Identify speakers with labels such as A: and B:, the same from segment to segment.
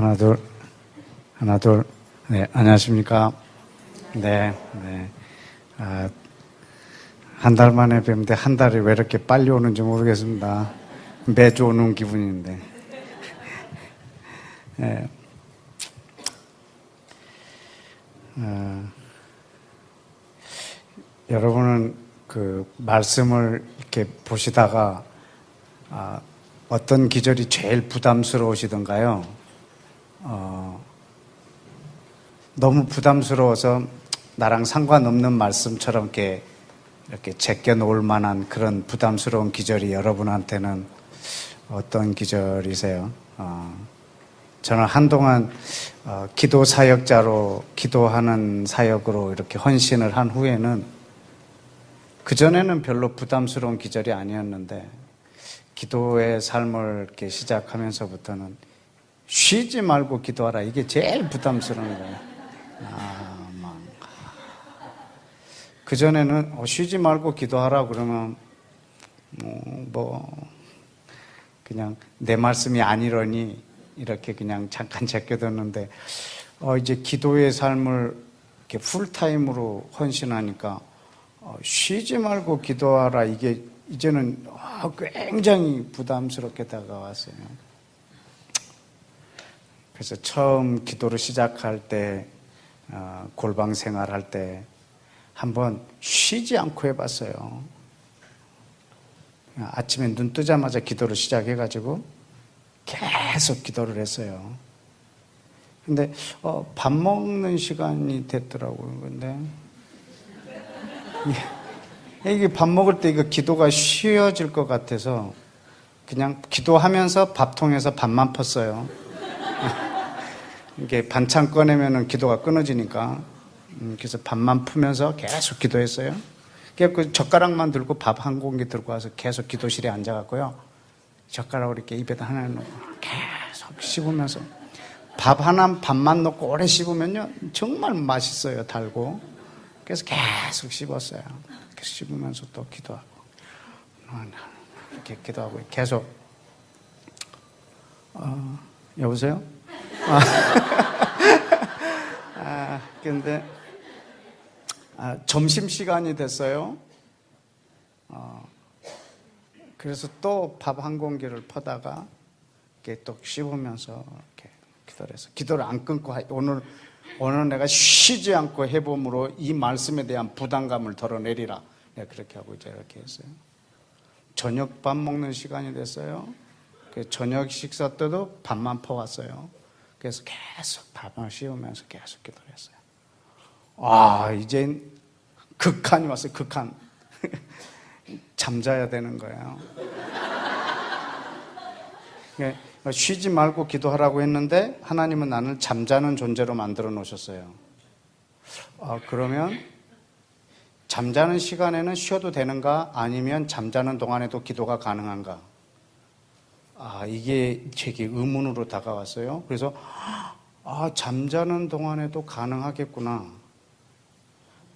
A: 하나, 둘, 하나, 둘. 네, 안녕하십니까. 네. 한 달 만에 뵙는데 한 달이 왜 이렇게 빨리 오는지 모르겠습니다. 매주 오는 기분인데. 네. 여러분은 그 말씀을 이렇게 보시다가 어떤 기절이 제일 부담스러우시던가요? 너무 부담스러워서 나랑 상관없는 말씀처럼 이렇게 제껴 놓을 만한 그런 부담스러운 기절이 여러분한테는 어떤 기절이세요? 저는 한동안 기도 사역자로 기도하는 사역으로 이렇게 헌신을 한 후에는 그전에는 별로 부담스러운 기절이 아니었는데 기도의 삶을 이렇게 시작하면서부터는 쉬지 말고 기도하라. 이게 제일 부담스러운 거예요. 그전에는 쉬지 말고 기도하라 그러면 그냥 내 말씀이 아니러니 이렇게 그냥 잠깐 제껴뒀는데 이제 기도의 삶을 이렇게 풀타임으로 헌신하니까 쉬지 말고 기도하라. 이게 이제는 굉장히 부담스럽게 다가왔어요. 그래서 처음 기도를 시작할 때 골방 생활할 때 한번 쉬지 않고 해봤어요. 아침에 눈 뜨자마자 기도를 시작해가지고 계속 기도를 했어요. 근데 밥 먹는 시간이 됐더라고요. 근데 이게 밥 먹을 때 이거 기도가 쉬어질 것 같아서 그냥 기도하면서 밥통에서 밥만 펐어요. 이게 반찬 꺼내면은 기도가 끊어지니까 그래서 밥만 푸면서 계속 기도했어요. 그 젓가락만 들고 밥 한 공기 들고 와서 계속 기도실에 앉아갖고요. 젓가락을 이렇게 입에다 하나 넣고 계속 씹으면서 밥만 넣고 오래 씹으면요 정말 맛있어요. 달고. 그래서 계속 씹었어요. 계속 씹으면서 또 기도하고 이렇게 기도하고 계속 여보세요? 근데 점심시간이 됐어요. 그래서 또 밥 한 공기를 퍼다가 이렇게 또 씹으면서 이렇게 기도를 해서 기도를 안 끊고 오늘 내가 쉬지 않고 해봄으로 이 말씀에 대한 부담감을 덜어내리라. 내가 그렇게 하고 이제 이렇게 했어요. 저녁 밥 먹는 시간이 됐어요. 저녁 식사 때도 밥만 퍼왔어요. 그래서 계속 밥을 씹으면서 계속 기도를 했어요. 이젠 극한이 왔어요. 극한. 잠자야 되는 거예요. 쉬지 말고 기도하라고 했는데 하나님은 나를 잠자는 존재로 만들어 놓으셨어요. 그러면 잠자는 시간에는 쉬어도 되는가? 아니면 잠자는 동안에도 기도가 가능한가? 이게 제게 의문으로 다가왔어요. 그래서 잠자는 동안에도 가능하겠구나.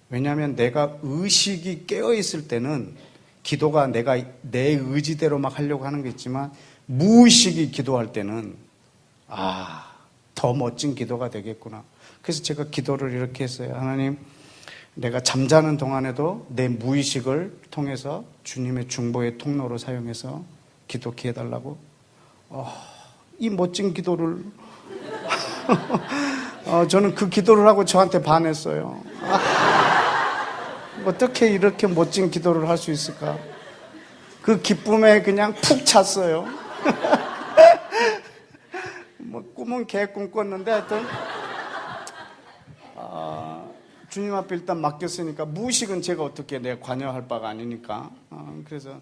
A: 왜냐하면 내가 의식이 깨어있을 때는 기도가 내가 내 의지대로 막 하려고 하는 게 있지만 무의식이 기도할 때는 더 멋진 기도가 되겠구나. 그래서 제가 기도를 이렇게 했어요. 하나님, 내가 잠자는 동안에도 내 무의식을 통해서 주님의 중보의 통로로 사용해서 기도케 해달라고. 이 멋진 기도를 저는 그 기도를 하고 저한테 반했어요. 어떻게 이렇게 멋진 기도를 할 수 있을까? 그 기쁨에 그냥 푹 찼어요. 꿈은 개꿈 꿨는데 하여튼 주님 앞에 일단 맡겼으니까 무의식은 제가 어떻게 내가 관여할 바가 아니니까. 그래서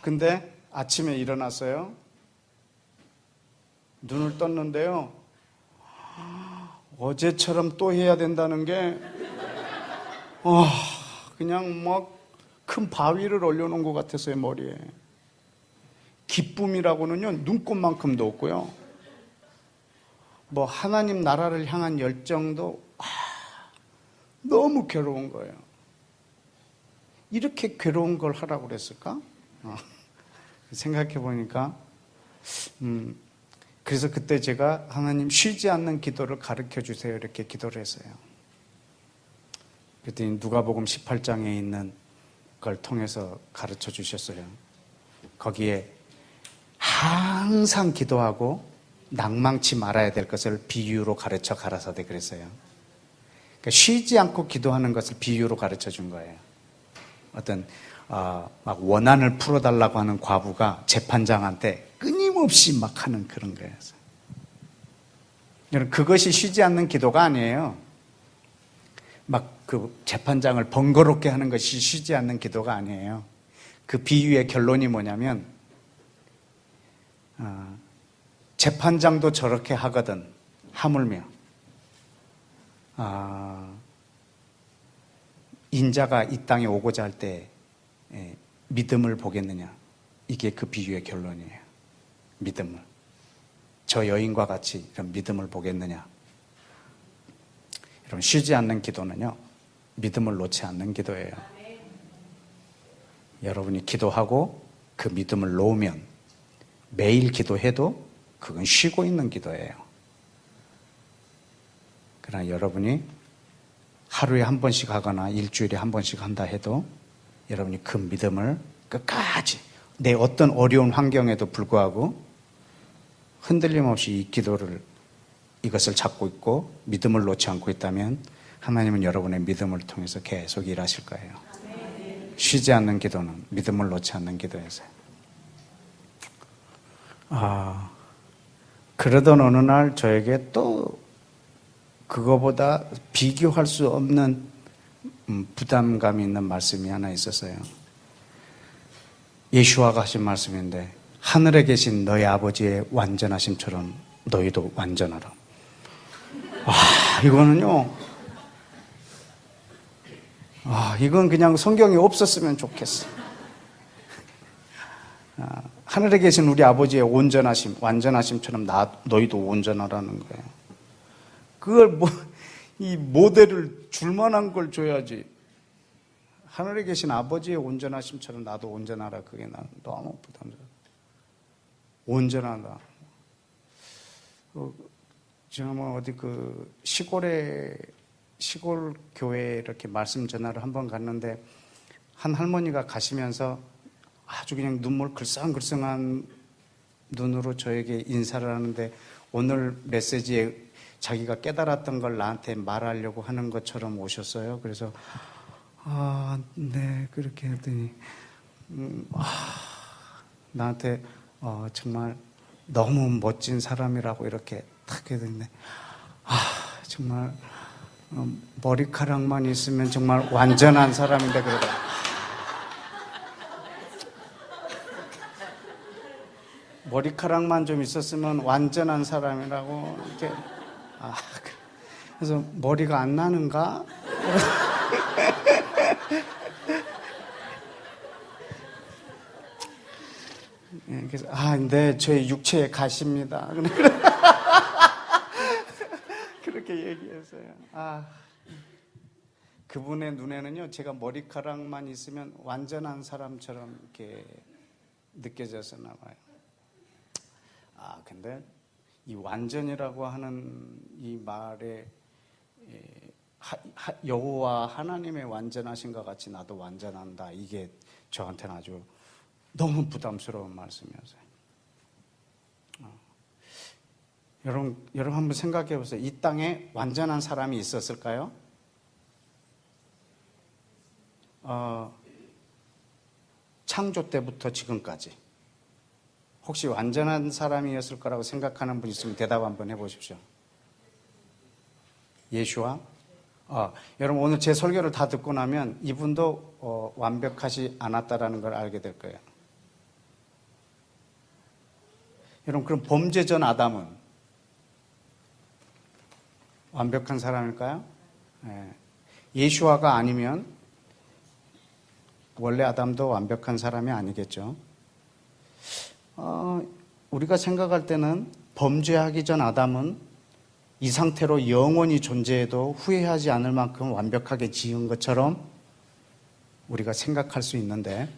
A: 근데 아침에 일어났어요. 눈을 떴는데요. 어제처럼 또 해야 된다는 게 그냥 막 큰 바위를 올려놓은 것 같았어요. 머리에. 기쁨이라고는요 눈꽃만큼도 없고요. 하나님 나라를 향한 열정도 너무 괴로운 거예요. 이렇게 괴로운 걸 하라고 그랬을까? 생각해 보니까 그래서 그때 제가 하나님 쉬지 않는 기도를 가르쳐 주세요 이렇게 기도를 했어요. 그랬더니 누가복음 18장에 있는 걸 통해서 가르쳐 주셨어요. 거기에 항상 기도하고 낭망치 말아야 될 것을 비유로 가르쳐 가라사대 그랬어요. 그러니까 쉬지 않고 기도하는 것을 비유로 가르쳐 준 거예요. 어떤 막 원한을 풀어달라고 하는 과부가 재판장한테 끊임없이 막 하는 그런 거예요. 여러분, 그것이 쉬지 않는 기도가 아니에요. 막 그 재판장을 번거롭게 하는 것이 쉬지 않는 기도가 아니에요. 그 비유의 결론이 뭐냐면 재판장도 저렇게 하거든 하물며 인자가 이 땅에 오고자 할 때 믿음을 보겠느냐. 이게 그 비유의 결론이에요. 믿음을. 저 여인과 같이 이런 믿음을 보겠느냐. 여러분, 쉬지 않는 기도는요, 믿음을 놓지 않는 기도예요. 여러분이 기도하고 그 믿음을 놓으면 매일 기도해도 그건 쉬고 있는 기도예요. 그러나 여러분이 하루에 한 번씩 하거나 일주일에 한 번씩 한다 해도 여러분이 그 믿음을 끝까지 내 어떤 어려운 환경에도 불구하고 흔들림 없이 이 기도를 이것을 잡고 있고 믿음을 놓지 않고 있다면 하나님은 여러분의 믿음을 통해서 계속 일하실 거예요. 쉬지 않는 기도는 믿음을 놓지 않는 기도에서요. 그러던 어느 날 저에게 또 그거보다 비교할 수 없는 부담감이 있는 말씀이 하나 있었어요. 예수와가 하신 말씀인데 하늘에 계신 너희 아버지의 완전하심처럼 너희도 완전하라. 이거는요. 이건 그냥 성경이 없었으면 좋겠어. 하늘에 계신 우리 아버지의 온전하심, 완전하심처럼 너희도 온전하라는 거예요. 그걸 이 모델을 줄만한 걸 줘야지. 하늘에 계신 아버지의 온전하심처럼 나도 온전하라. 그게 나는 너무 부담스러워. 온전하다. 제가 어디 시골 교회에 이렇게 말씀 전하러 한번 갔는데 한 할머니가 가시면서 아주 그냥 눈물 글썽글썽한 눈으로 저에게 인사를 하는데 오늘 메시지에 자기가 깨달았던 걸 나한테 말하려고 하는 것처럼 오셨어요. 그래서 네, 그렇게 했더니 나한테 정말 너무 멋진 사람이라고 이렇게 탁 했는데 정말 머리카락만 있으면 정말 완전한 사람인데 그러더라고요. 머리카락만 좀 있었으면 완전한 사람이라고 이렇게 그래서 머리가 안 나는가? 그래서 네, 저의 육체에 가십니다. 그렇게 얘기했어요. 그분의 눈에는요, 제가 머리카락만 있으면 완전한 사람처럼 이렇게 느껴졌었나 봐요. 근데 이 완전이라고 하는 이 말에 여호와 하나님의 완전하신 것 같이 나도 완전한다. 이게 저한테는 아주 너무 부담스러운 말씀이었어요. 여러분 한번 생각해 보세요. 이 땅에 완전한 사람이 있었을까요? 창조 때부터 지금까지 혹시 완전한 사람이었을 거라고 생각하는 분 있으면 대답 한번 해보십시오. 예수와 여러분 오늘 제 설교를 다 듣고 나면 이분도 완벽하지 않았다라는 걸 알게 될 거예요. 여러분 그럼 범죄 전 아담은 완벽한 사람일까요? 예수와가 아니면 원래 아담도 완벽한 사람이 아니겠죠. 우리가 생각할 때는 범죄하기 전 아담은 이 상태로 영원히 존재해도 후회하지 않을 만큼 완벽하게 지은 것처럼 우리가 생각할 수 있는데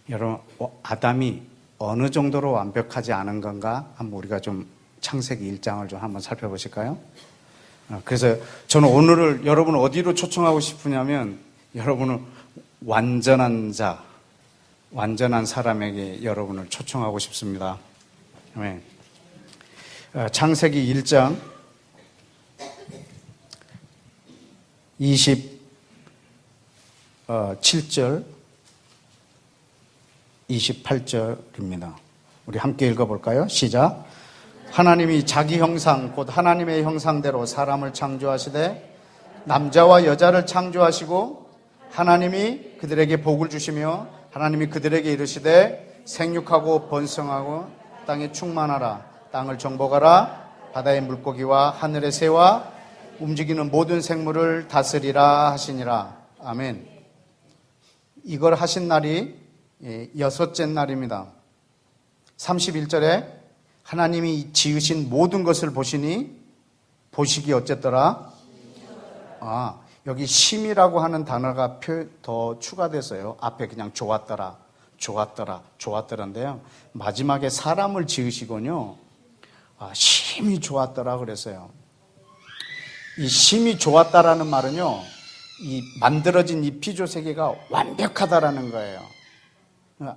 A: 여러분 아담이 어느 정도로 완벽하지 않은 건가? 한번 우리가 좀 창세기 1장을 좀 한번 살펴보실까요? 그래서 저는 오늘을 여러분을 어디로 초청하고 싶으냐면 여러분을 완전한 자, 완전한 사람에게 여러분을 초청하고 싶습니다. 아멘. 창세기 1장 27절 28절입니다. 우리 함께 읽어볼까요? 시작. 하나님이 자기 형상 곧 하나님의 형상대로 사람을 창조하시되 남자와 여자를 창조하시고 하나님이 그들에게 복을 주시며 하나님이 그들에게 이르시되 생육하고 번성하고 땅에 충만하라 땅을 정복하라 바다의 물고기와 하늘의 새와 움직이는 모든 생물을 다스리라 하시니라. 아멘. 이걸 하신 날이 여섯째 날입니다. 31절에 하나님이 지으신 모든 것을 보시니 보시기 어쨌더라? 여기 심이라고 하는 단어가 더 추가돼서요. 앞에 그냥 좋았더라, 좋았더라, 좋았더라인데요. 마지막에 사람을 지으시군요. 심이 좋았더라 그랬어요. 이 심이 좋았다라는 말은요, 이 만들어진 이 피조 세계가 완벽하다라는 거예요.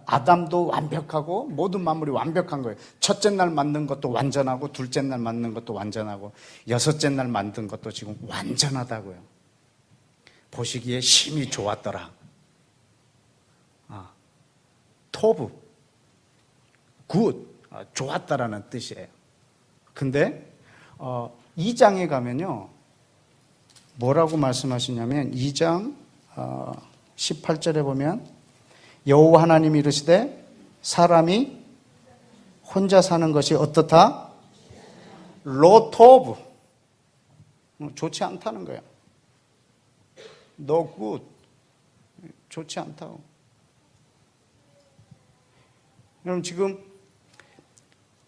A: 아담도 완벽하고 모든 만물이 완벽한 거예요. 첫째 날 만든 것도 완전하고 둘째 날 만든 것도 완전하고 여섯째 날 만든 것도 지금 완전하다고요. 보시기에 심이 좋았더라. 토브, 굿, 좋았다라는 뜻이에요. 근데 2장에 가면요, 뭐라고 말씀하시냐면 2장 18절에 보면 여호와 하나님이 이르시되 사람이 혼자 사는 것이 어떻다? 로토브, 좋지 않다는 거예요. No good, 좋지 않다고. 여러분 지금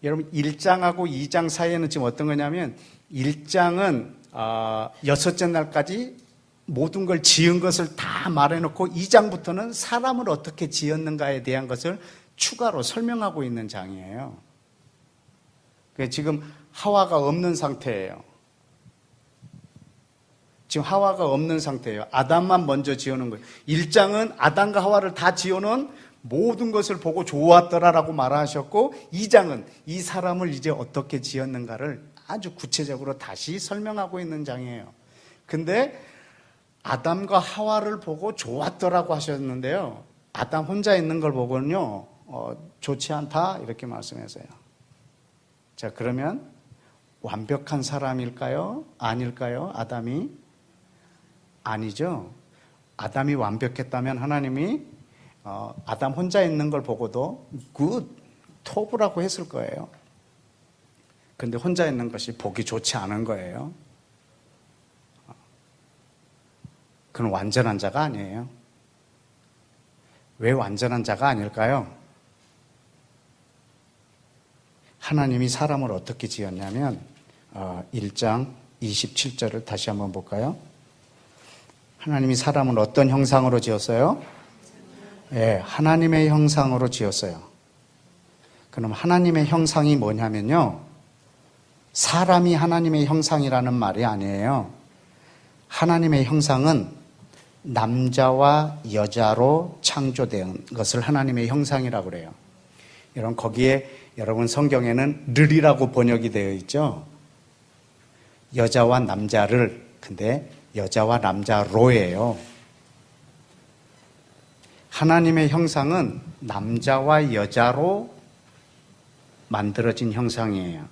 A: 1장하고 2장 사이에는 지금 어떤 거냐면 1장은 여섯째 날까지 모든 걸 지은 것을 다 말해놓고 2장부터는 사람을 어떻게 지었는가에 대한 것을 추가로 설명하고 있는 장이에요. 지금 하와가 없는 상태예요. 지금 하와가 없는 상태예요. 아담만 먼저 지어놓은 거예요. 1장은 아담과 하와를 다 지어놓은 모든 것을 보고 좋았더라라고 말하셨고 2장은 이 사람을 이제 어떻게 지었는가를 아주 구체적으로 다시 설명하고 있는 장이에요. 근데 아담과 하와를 보고 좋았더라고 하셨는데요. 아담 혼자 있는 걸 보고는요, 좋지 않다 이렇게 말씀하세요. 자, 그러면 완벽한 사람일까요? 아닐까요? 아담이? 아니죠. 아담이 완벽했다면 하나님이 아담 혼자 있는 걸 보고도 굿, 토브라고 했을 거예요. 근데 혼자 있는 것이 보기 좋지 않은 거예요. 그는 완전한 자가 아니에요. 왜 완전한 자가 아닐까요? 하나님이 사람을 어떻게 지었냐면 1장 27절을 다시 한번 볼까요? 하나님이 사람을 어떤 형상으로 지었어요? 네, 하나님의 형상으로 지었어요. 그럼 하나님의 형상이 뭐냐면요, 사람이 하나님의 형상이라는 말이 아니에요. 하나님의 형상은 남자와 여자로 창조된 것을 하나님의 형상이라고 그래요. 여러분 거기에 여러분 성경에는 르리라고 번역이 되어 있죠. 여자와 남자를, 근데 여자와 남자로예요. 하나님의 형상은 남자와 여자로 만들어진 형상이에요.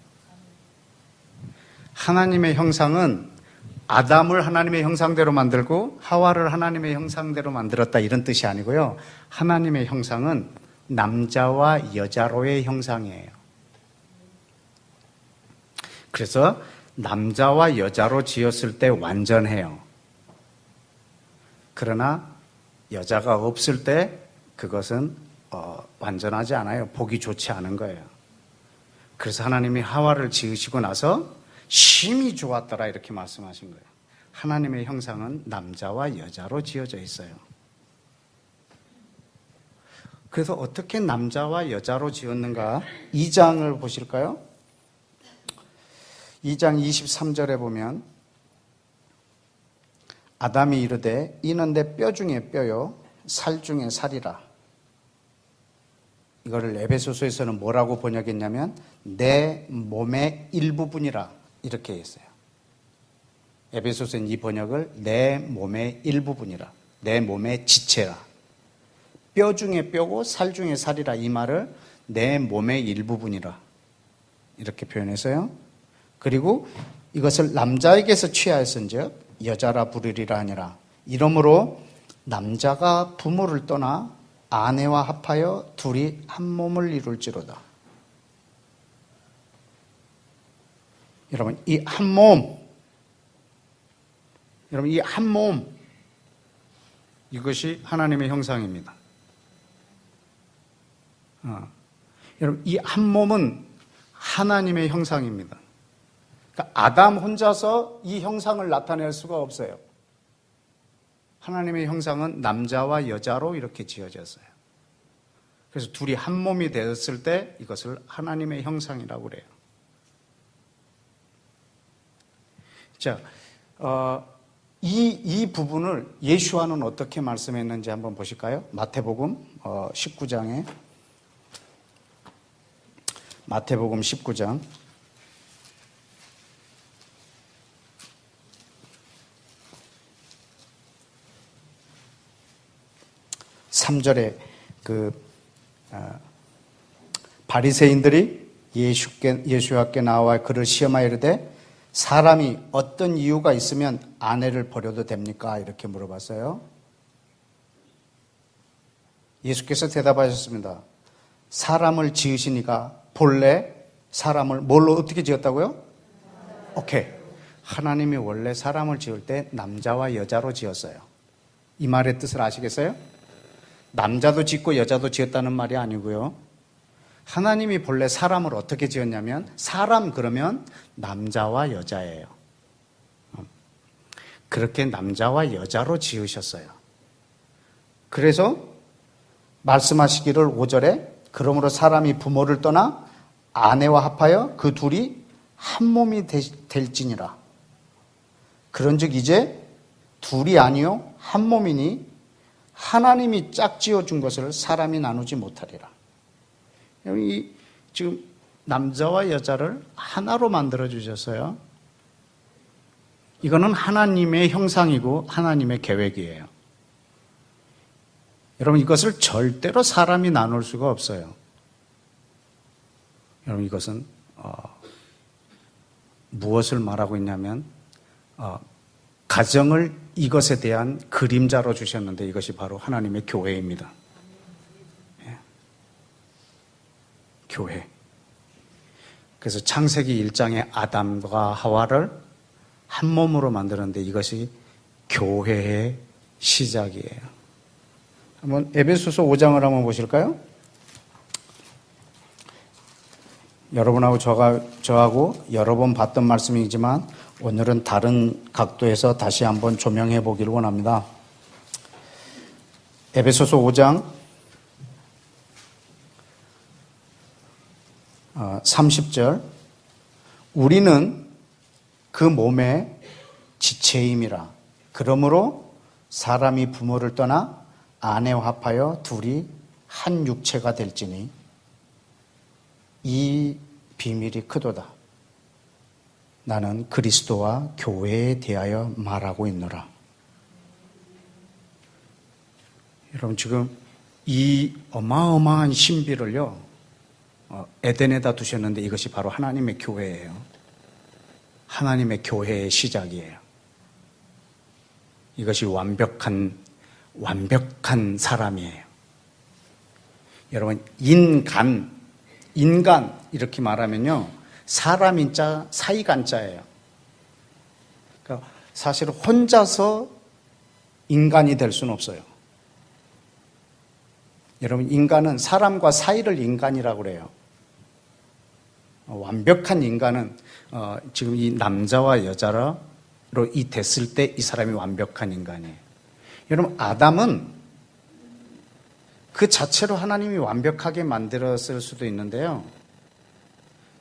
A: 하나님의 형상은 아담을 하나님의 형상대로 만들고 하와를 하나님의 형상대로 만들었다 이런 뜻이 아니고요. 하나님의 형상은 남자와 여자로의 형상이에요. 그래서 남자와 여자로 지었을 때 완전해요. 그러나 여자가 없을 때 그것은 완전하지 않아요. 보기 좋지 않은 거예요. 그래서 하나님이 하와를 지으시고 나서 심히 좋았더라 이렇게 말씀하신 거예요. 하나님의 형상은 남자와 여자로 지어져 있어요. 그래서 어떻게 남자와 여자로 지었는가? 2장을 보실까요? 2장 23절에 보면 아담이 이르되 이는 내 뼈 중에 뼈요 살 중에 살이라. 이거를 에베소서에서는 뭐라고 번역했냐면 내 몸의 일부분이라 이렇게 했어요. 에베소서는 이 번역을 내 몸의 일부분이라, 내 몸의 지체라. 뼈 중에 뼈고 살 중에 살이라, 이 말을 내 몸의 일부분이라 이렇게 표현해서요. 그리고 이것을 남자에게서 취하였은즉 여자라 부르리라 하니라. 이러므로 남자가 부모를 떠나 아내와 합하여 둘이 한 몸을 이룰지로다. 여러분, 이 한 몸, 여러분, 이 한 몸, 이것이 하나님의 형상입니다. 여러분, 이 한 몸은 하나님의 형상입니다. 그러니까 아담 혼자서 이 형상을 나타낼 수가 없어요. 하나님의 형상은 남자와 여자로 이렇게 지어졌어요. 그래서 둘이 한 몸이 되었을 때 이것을 하나님의 형상이라고 그래요. 자, 이 부분을 예수와는 어떻게 말씀했는지 한번 보실까요? 마태복음 19장에 마태복음 19장 3절에 바리새인들이 예수께 나와 그를 시험하여 이르되 사람이 어떤 이유가 있으면 아내를 버려도 됩니까? 이렇게 물어봤어요. 예수께서 대답하셨습니다. 사람을 지으시니까 본래 사람을 뭘로 어떻게 지었다고요? 오케이. 하나님이 원래 사람을 지을 때 남자와 여자로 지었어요. 이 말의 뜻을 아시겠어요? 남자도 짓고 여자도 지었다는 말이 아니고요. 하나님이 본래 사람을 어떻게 지었냐면 사람 그러면 남자와 여자예요. 그렇게 남자와 여자로 지으셨어요. 그래서 말씀하시기를 5절에 그러므로 사람이 부모를 떠나 아내와 합하여 그 둘이 한 몸이 될지니라. 그런즉 이제 둘이 아니요 한 몸이니 하나님이 짝지어 준 것을 사람이 나누지 못하리라. 여기 지금 남자와 여자를 하나로 만들어 주셨어요. 이거는 하나님의 형상이고 하나님의 계획이에요. 여러분, 이것을 절대로 사람이 나눌 수가 없어요. 여러분, 이것은 무엇을 말하고 있냐면 가정을 이것에 대한 그림자로 주셨는데 이것이 바로 하나님의 교회입니다. 예. 교회. 그래서 창세기 1장의 아담과 하와를 한 몸으로 만드는데 이것이 교회의 시작이에요. 한번 에베소서 5장을 한번 보실까요? 여러분하고 저하고 여러 번 봤던 말씀이지만 오늘은 다른 각도에서 다시 한번 조명해 보기를 원합니다. 에베소서 5장 30절 우리는 그 몸의 지체임이라. 그러므로 사람이 부모를 떠나 아내와 합하여 둘이 한 육체가 될지니 이 비밀이 크도다. 나는 그리스도와 교회에 대하여 말하고 있노라. 여러분, 지금 이 어마어마한 신비를요 에덴에다 두셨는데 이것이 바로 하나님의 교회예요. 하나님의 교회의 시작이에요. 이것이 완벽한 사람이에요. 여러분, 인간 이렇게 말하면요 사람인자 사이간자예요. 그러니까 사실 혼자서 인간이 될 수는 없어요. 여러분, 인간은 사람과 사이를 인간이라고 그래요. 완벽한 인간은 지금 이 남자와 여자로 이 됐을 때 이 사람이 완벽한 인간이에요. 여러분, 아담은 그 자체로 하나님이 완벽하게 만들었을 수도 있는데요.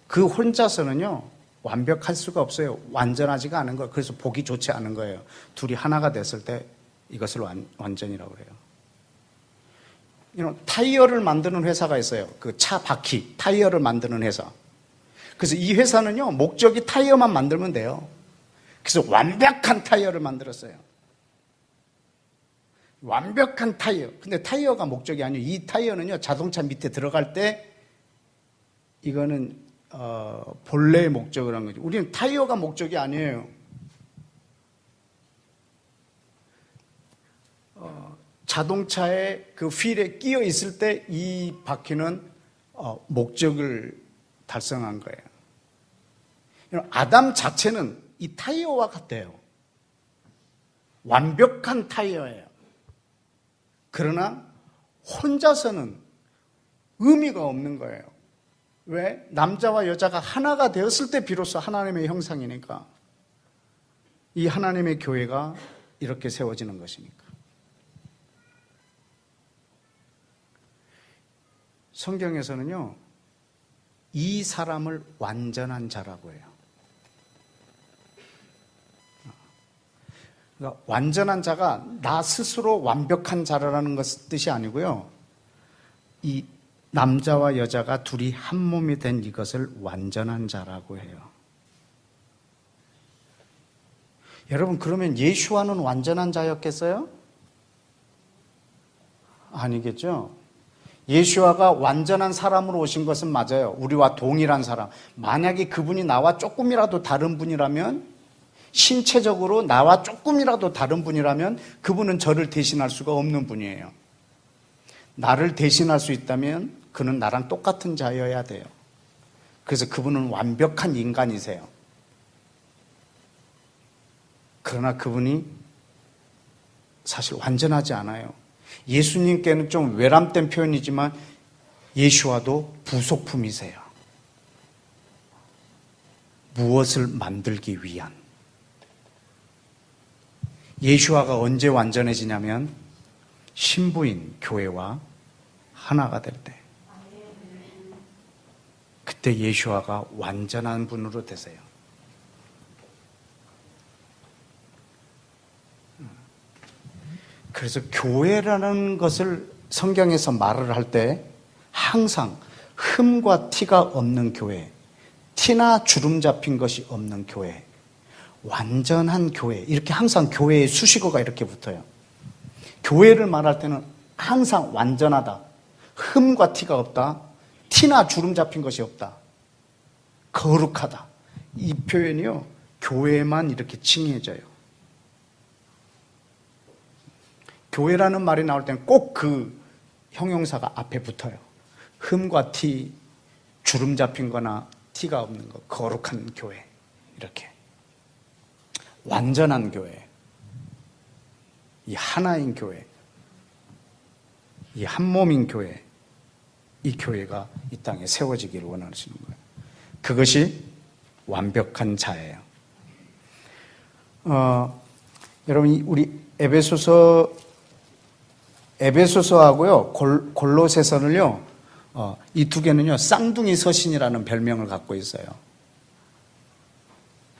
A: 그 혼자서는요, 완벽할 수가 없어요. 완전하지가 않은 거예요. 그래서 보기 좋지 않은 거예요. 둘이 하나가 됐을 때 이것을 완전이라고 해요. 타이어를 만드는 회사가 있어요. 그 차 바퀴, 타이어를 만드는 회사. 그래서 이 회사는요, 목적이 타이어만 만들면 돼요. 그래서 완벽한 타이어를 만들었어요. 완벽한 타이어. 근데 타이어가 목적이 아니에요. 이 타이어는요, 자동차 밑에 들어갈 때 이거는 본래의 목적을 한 거죠. 우리는 타이어가 목적이 아니에요. 자동차의 그 휠에 끼어 있을 때 이 바퀴는 목적을 달성한 거예요. 아담 자체는 이 타이어와 같아요. 완벽한 타이어예요. 그러나 혼자서는 의미가 없는 거예요. 왜? 남자와 여자가 하나가 되었을 때 비로소 하나님의 형상이니까. 이 하나님의 교회가 이렇게 세워지는 것이니까. 성경에서는요, 이 사람을 완전한 자라고 해요. 그러니까 완전한 자가 나 스스로 완벽한 자라는 것 뜻이 아니고요. 이 남자와 여자가 둘이 한 몸이 된 이것을 완전한 자라고 해요. 여러분, 그러면 예수와는 완전한 자였겠어요? 아니겠죠? 예수와가 완전한 사람으로 오신 것은 맞아요. 우리와 동일한 사람. 만약에 그분이 나와 조금이라도 다른 분이라면, 신체적으로 나와 조금이라도 다른 분이라면 그분은 저를 대신할 수가 없는 분이에요. 나를 대신할 수 있다면 그는 나랑 똑같은 자여야 돼요. 그래서 그분은 완벽한 인간이세요. 그러나 그분이 사실 완전하지 않아요. 예수님께는 좀 외람된 표현이지만 예수와도 부속품이세요. 무엇을 만들기 위한. 예수와가 언제 완전해지냐면 신부인 교회와 하나가 될 때. 그때 예수와가 완전한 분으로 되세요. 그래서 교회라는 것을 성경에서 말을 할 때 항상 흠과 티가 없는 교회, 티나 주름 잡힌 것이 없는 교회, 완전한 교회, 이렇게 항상 교회의 수식어가 이렇게 붙어요. 교회를 말할 때는 항상 완전하다, 흠과 티가 없다, 티나 주름 잡힌 것이 없다, 거룩하다. 이 표현이요, 교회만 이렇게 칭해져요. 교회라는 말이 나올 때는 꼭 그 형용사가 앞에 붙어요. 흠과 티, 주름 잡힌 거나 티가 없는 거, 거룩한 교회, 이렇게. 완전한 교회, 이 하나인 교회, 이 한 몸인 교회, 이 교회가 이 땅에 세워지기를 원하시는 거예요. 그것이 완벽한 자예요. 여러분, 우리 에베소서하고요, 골로새서는요, 이 두 개는요, 쌍둥이 서신이라는 별명을 갖고 있어요.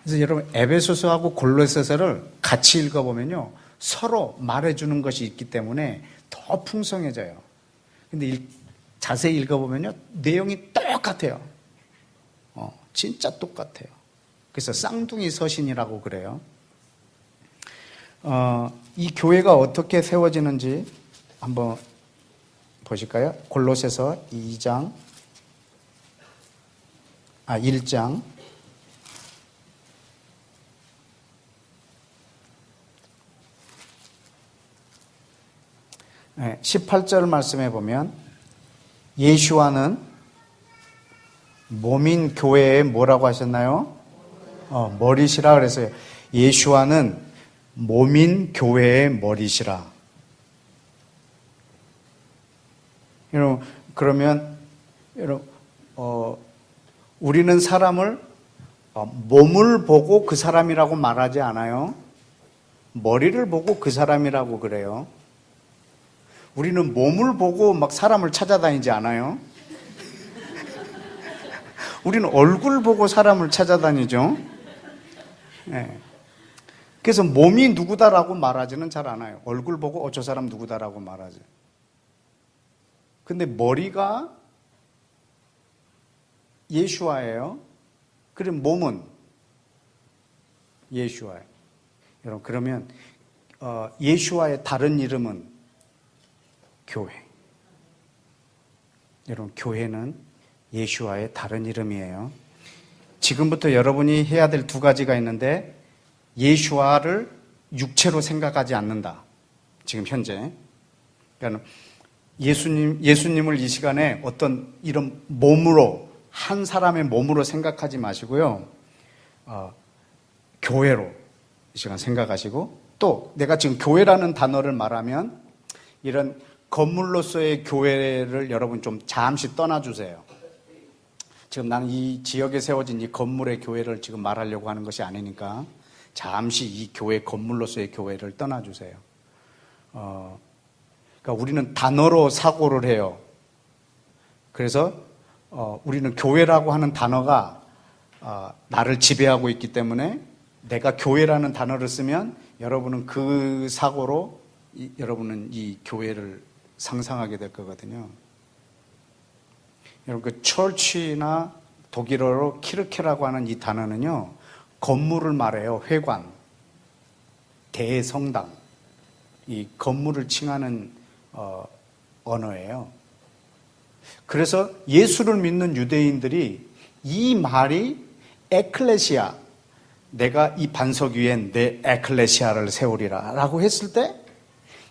A: 그래서 여러분, 에베소서하고 골로새서를 같이 읽어보면요, 서로 말해주는 것이 있기 때문에 더 풍성해져요. 근데 자세히 읽어보면요, 내용이 똑같아요. 진짜 똑같아요. 그래서 쌍둥이 서신이라고 그래요. 이 교회가 어떻게 세워지는지 한번 보실까요? 골로새서 1장 18절 말씀해 보면 예수와는 몸인 교회에 뭐라고 하셨나요? 머리시라 그랬어요. 예수와는 몸인 교회의 머리시라. 여러분, 그러면 여러분, 우리는 사람을 몸을 보고 그 사람이라고 말하지 않아요. 머리를 보고 그 사람이라고 그래요. 우리는 몸을 보고 막 사람을 찾아다니지 않아요? 우리는 얼굴 보고 사람을 찾아다니죠. 네. 그래서 몸이 누구다라고 말하지는 잘 않아요. 얼굴 보고 저 사람 누구다라고 말하죠. 근데 머리가 예수와예요. 그럼 몸은 예수와예요. 여러분, 그러면 예수와의 다른 이름은 교회. 여러분, 교회는 예수와의 다른 이름이에요. 지금부터 여러분이 해야 될 두 가지가 있는데, 예수와를 육체로 생각하지 않는다. 지금 현재. 그러니까 예수님을 이 시간에 어떤 이런 몸으로, 한 사람의 몸으로 생각하지 마시고요. 교회로 이 시간 생각하시고, 또 내가 지금 교회라는 단어를 말하면 이런 건물로서의 교회를 여러분 좀 잠시 떠나주세요. 지금 나는 이 지역에 세워진 이 건물의 교회를 지금 말하려고 하는 것이 아니니까 잠시 이 교회 건물로서의 교회를 떠나주세요. 그러니까 우리는 단어로 사고를 해요. 그래서 우리는 교회라고 하는 단어가 나를 지배하고 있기 때문에 내가 교회라는 단어를 쓰면 여러분은 그 사고로 여러분은 이 교회를 상상하게 될 거거든요. 여러분, 그 철치나 독일어로 키르케라고 하는 이 단어는요, 건물을 말해요. 회관, 대성당, 이 건물을 칭하는 언어예요. 그래서 예수를 믿는 유대인들이 이 말이 에클레시아, 내가 이 반석 위에 내 에클레시아를 세우리라 라고 했을 때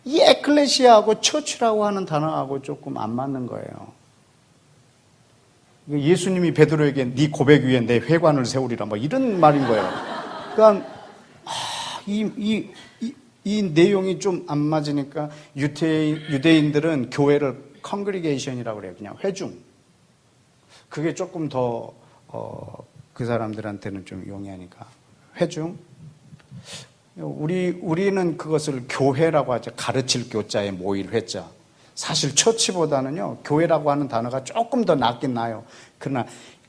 A: 이 에클레시아하고 처치라고 하는 단어하고 조금 안 맞는 거예요. 예수님이 베드로에게 네 고백 위에 내 회관을 세우리라 뭐 이런 말인 거예요. 그러니까 이 내용이 좀 안 맞으니까 유대인들은 교회를 컨그리게이션이라고 그래요. 그냥 회중. 그게 조금 더 그 사람들한테는 좀 용이하니까 회중. 우리는 그것을 교회라고 하죠. 가르칠 교자에 모일 회자. 사실 처치보다는요, 교회라고 하는 단어가 조금 더 낫긴 나요. 그러나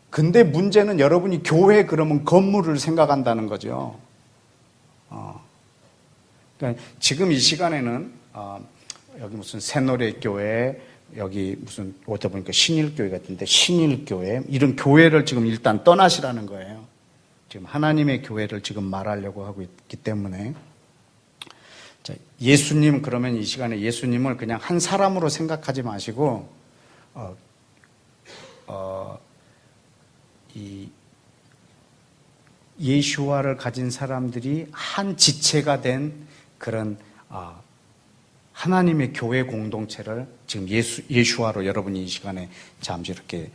A: 근데 문제는 여러분이 교회 그러면 건물을 생각한다는 거죠. 그러니까 지금 이 시간에는 여기 무슨 새노래교회, 여기 무슨 어디다 보니까 신일교회 같은데 신일교회 이런 교회를 지금 일단 떠나시라는 거예요. 지금 하나님의 교회를 지금 말하려고 하고 있기 때문에. 자, 예수님, 그러면 이 시간에 예수님을 그냥 한 사람으로 생각하지 마시고 이 예수와를 가진 사람들이 한 지체가 된 그런 하나님의 교회 공동체를 지금 예수와로 여러분이 이 시간에 잠시 이렇게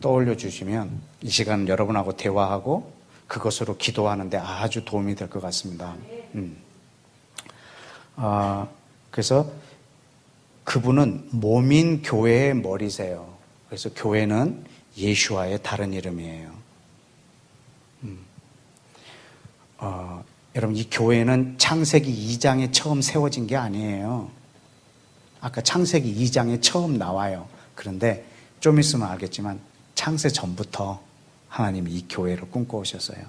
A: 떠올려 주시면 이 시간 여러분하고 대화하고 그것으로 기도하는데 아주 도움이 될 것 같습니다. 그래서 그분은 몸인 교회의 머리세요. 그래서 교회는 예수와의 다른 이름이에요. 여러분, 이 교회는 창세기 2장에 처음 세워진 게 아니에요. 아까 창세기 2장에 처음 나와요. 그런데 좀 있으면 알겠지만 창세 전부터 하나님이 이 교회를 꿈꿔오셨어요.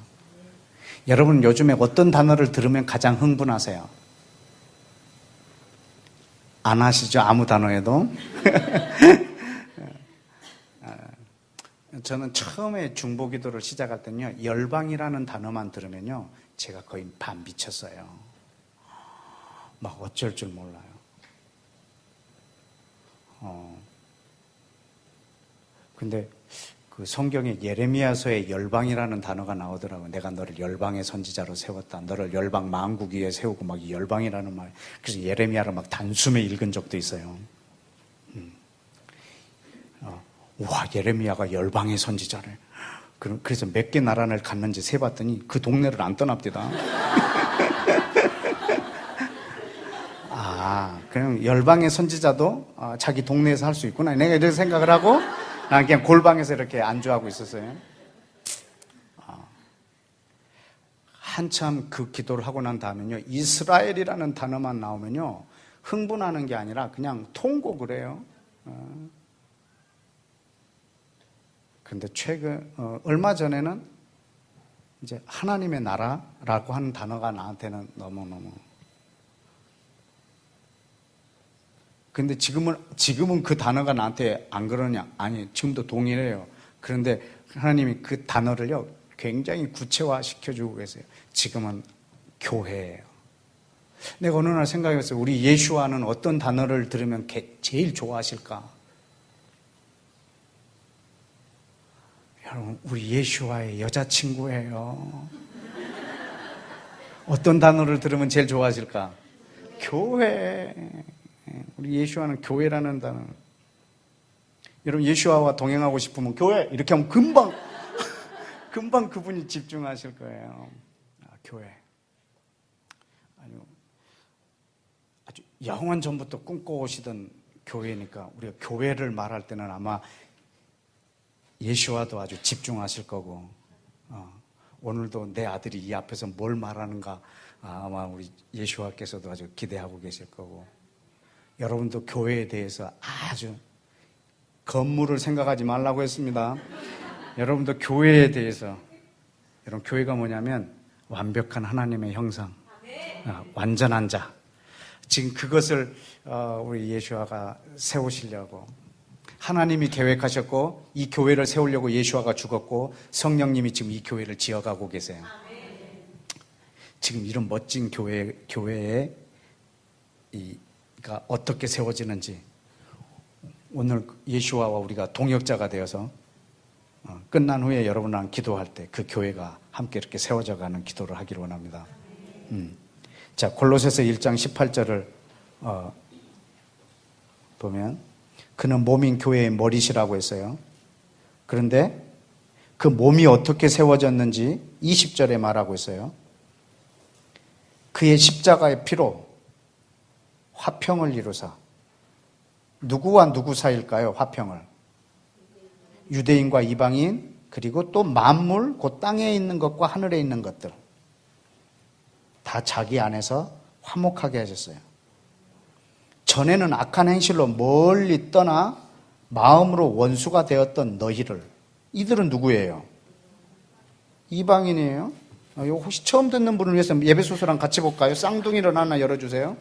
A: 여러분, 요즘에 어떤 단어를 들으면 가장 흥분하세요? 안 하시죠? 아무 단어에도? 저는 처음에 중보기도를 시작할 때는요, 열방이라는 단어만 들으면요, 제가 거의 반 미쳤어요. 막 어쩔 줄 몰라요. 근데 그 성경에 예레미야서에 열방이라는 단어가 나오더라고요. 내가 너를 열방의 선지자로 세웠다. 너를 열방 만국 위에 세우고 막 이 열방이라는 말. 그래서 예레미야를 막 단숨에 읽은 적도 있어요. 와, 예레미야가 열방의 선지자래. 그래서 몇 개 나라를 갔는지 세봤더니 그 동네를 안 떠납디다. 그냥 열방의 선지자도 자기 동네에서 할 수 있구나. 내가 이렇게 생각을 하고 난 그냥 골방에서 이렇게 안주하고 있었어요. 한참 그 기도를 하고 난 다음에요, 이스라엘이라는 단어만 나오면요, 흥분하는 게 아니라 그냥 통곡을 해요. 근데 얼마 전에는 이제 하나님의 나라라고 하는 단어가 나한테는 너무너무. 근데 지금은 그 단어가 나한테 안 그러냐? 아니, 지금도 동일해요. 그런데 하나님이 그 단어를요, 굉장히 구체화 시켜주고 계세요. 지금은 교회예요. 내가 어느 날 생각했어요. 우리 예수와는 어떤 단어를 들으면 제일 좋아하실까? 여러분, 우리 예수와의 여자친구예요. 어떤 단어를 들으면 제일 좋아하실까? 교회. 우리 예수와는 교회라는 단어. 여러분, 예수와 동행하고 싶으면 교회 이렇게 하면 금방 그분이 집중하실 거예요. 교회. 아주 영원 전부터 꿈꿔오시던 교회니까 우리가 교회를 말할 때는 아마 예수와도 아주 집중하실 거고, 오늘도 내 아들이 이 앞에서 뭘 말하는가 아마 우리 예수와께서도 아주 기대하고 계실 거고, 여러분도 교회에 대해서 아주 건물을 생각하지 말라고 했습니다. 여러분도 교회에 대해서, 여러분 교회가 뭐냐면 완벽한 하나님의 형상, 완전한 자. 지금 그것을 우리 예수아가 세우시려고 하나님이 계획하셨고, 이 교회를 세우려고 예수아가 죽었고, 성령님이 지금 이 교회를 지어가고 계세요. 지금 이런 멋진 교회에 가 어떻게 세워지는지 오늘 예수아와 우리가 동역자가 되어서 끝난 후에 여러분랑 기도할 때 그 교회가 함께 이렇게 세워져 가는 기도를 하기를 원합니다. 자, 골로새서 1장 18절을 보면 그는 몸인 교회의 머리시라고 했어요. 그런데 그 몸이 어떻게 세워졌는지 20절에 말하고 있어요. 그의 십자가의 피로 화평을 이루사. 누구와 누구 사이일까요? 화평을. 유대인과 이방인, 그리고 또 만물, 그 땅에 있는 것과 하늘에 있는 것들 다 자기 안에서 화목하게 하셨어요. 전에는 악한 행실로 멀리 떠나 마음으로 원수가 되었던 너희를. 이들은 누구예요? 이방인이에요. 이거 혹시 처음 듣는 분을 위해서 에베소서랑 같이 볼까요? 쌍둥이를 하나 열어주세요.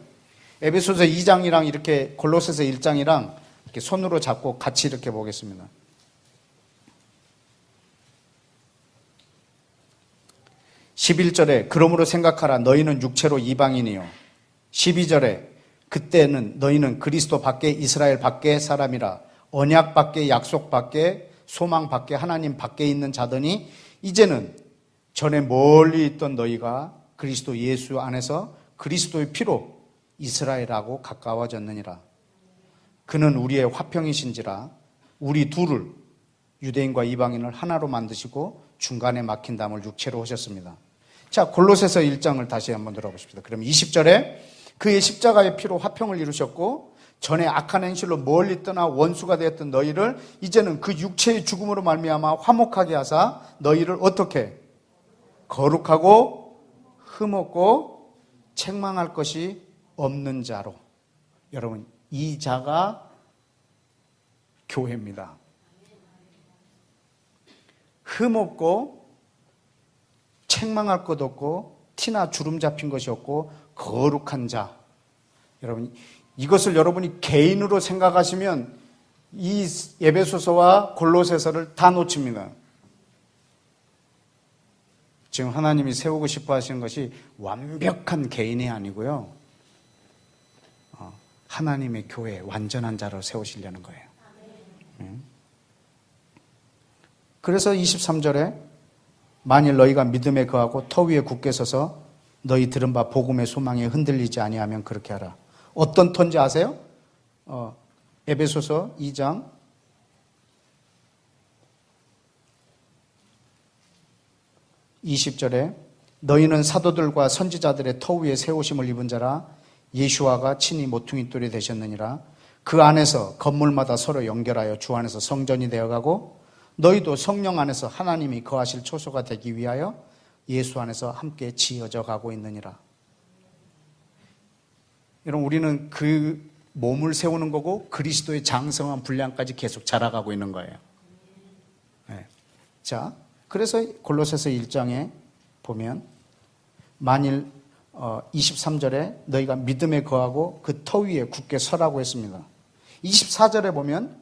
A: 에베소서 2장이랑 이렇게 골로새서 1장이랑 이렇게 손으로 잡고 같이 이렇게 보겠습니다. 11절에 그러므로 생각하라 너희는 육체로 이방인이요. 12절에 그때는 너희는 그리스도 밖에 이스라엘 밖에 사람이라 언약 밖에 약속 밖에 소망 밖에 하나님 밖에 있는 자더니 이제는 전에 멀리 있던 너희가 그리스도 예수 안에서 그리스도의 피로 이스라엘하고 가까워졌느니라. 그는 우리의 화평이신지라 우리 둘을 유대인과 이방인을 하나로 만드시고 중간에 막힌 담을 육체로 하셨습니다. 자, 골로새서 1장을 다시 한번 들어보십시다. 그럼 20절에 그의 십자가의 피로 화평을 이루셨고 전에 악한 행실로 멀리 떠나 원수가 되었던 너희를 이제는 그 육체의 죽음으로 말미암아 화목하게 하사 너희를 어떻게 거룩하고 흠없고 책망할 것이 없는 자로. 여러분, 이 자가 교회입니다. 흠없고 책망할 것 없고 티나 주름 잡힌 것이 없고 거룩한 자. 여러분, 이것을 여러분이 개인으로 생각하시면 이 에베소서와 골로새서를 다 놓칩니다. 지금 하나님이 세우고 싶어 하시는 것이 완벽한 개인이 아니고요, 하나님의 교회 완전한 자로 세우시려는 거예요. 그래서 23절에 만일 너희가 믿음에 거하고 터 위에 굳게 서서 너희 들은 바 복음의 소망에 흔들리지 아니하면 그렇게 하라. 어떤 터인지 아세요? 에베소서 2장 20절에 너희는 사도들과 선지자들의 터 위에 세우심을 입은 자라 예수와가 친히 모퉁이 돌이 되셨느니라. 그 안에서 건물마다 서로 연결하여 주 안에서 성전이 되어가고 너희도 성령 안에서 하나님이 거하실 초소가 되기 위하여 예수 안에서 함께 지어져 가고 있느니라. 여러분, 우리는 그 몸을 세우는 거고 그리스도의 장성한 분량까지 계속 자라가고 있는 거예요. 네. 자, 그래서 골로새서 1장에 보면 만일 23절에 너희가 믿음에 거하고 그 터 위에 굳게 서라고 했습니다. 24절에 보면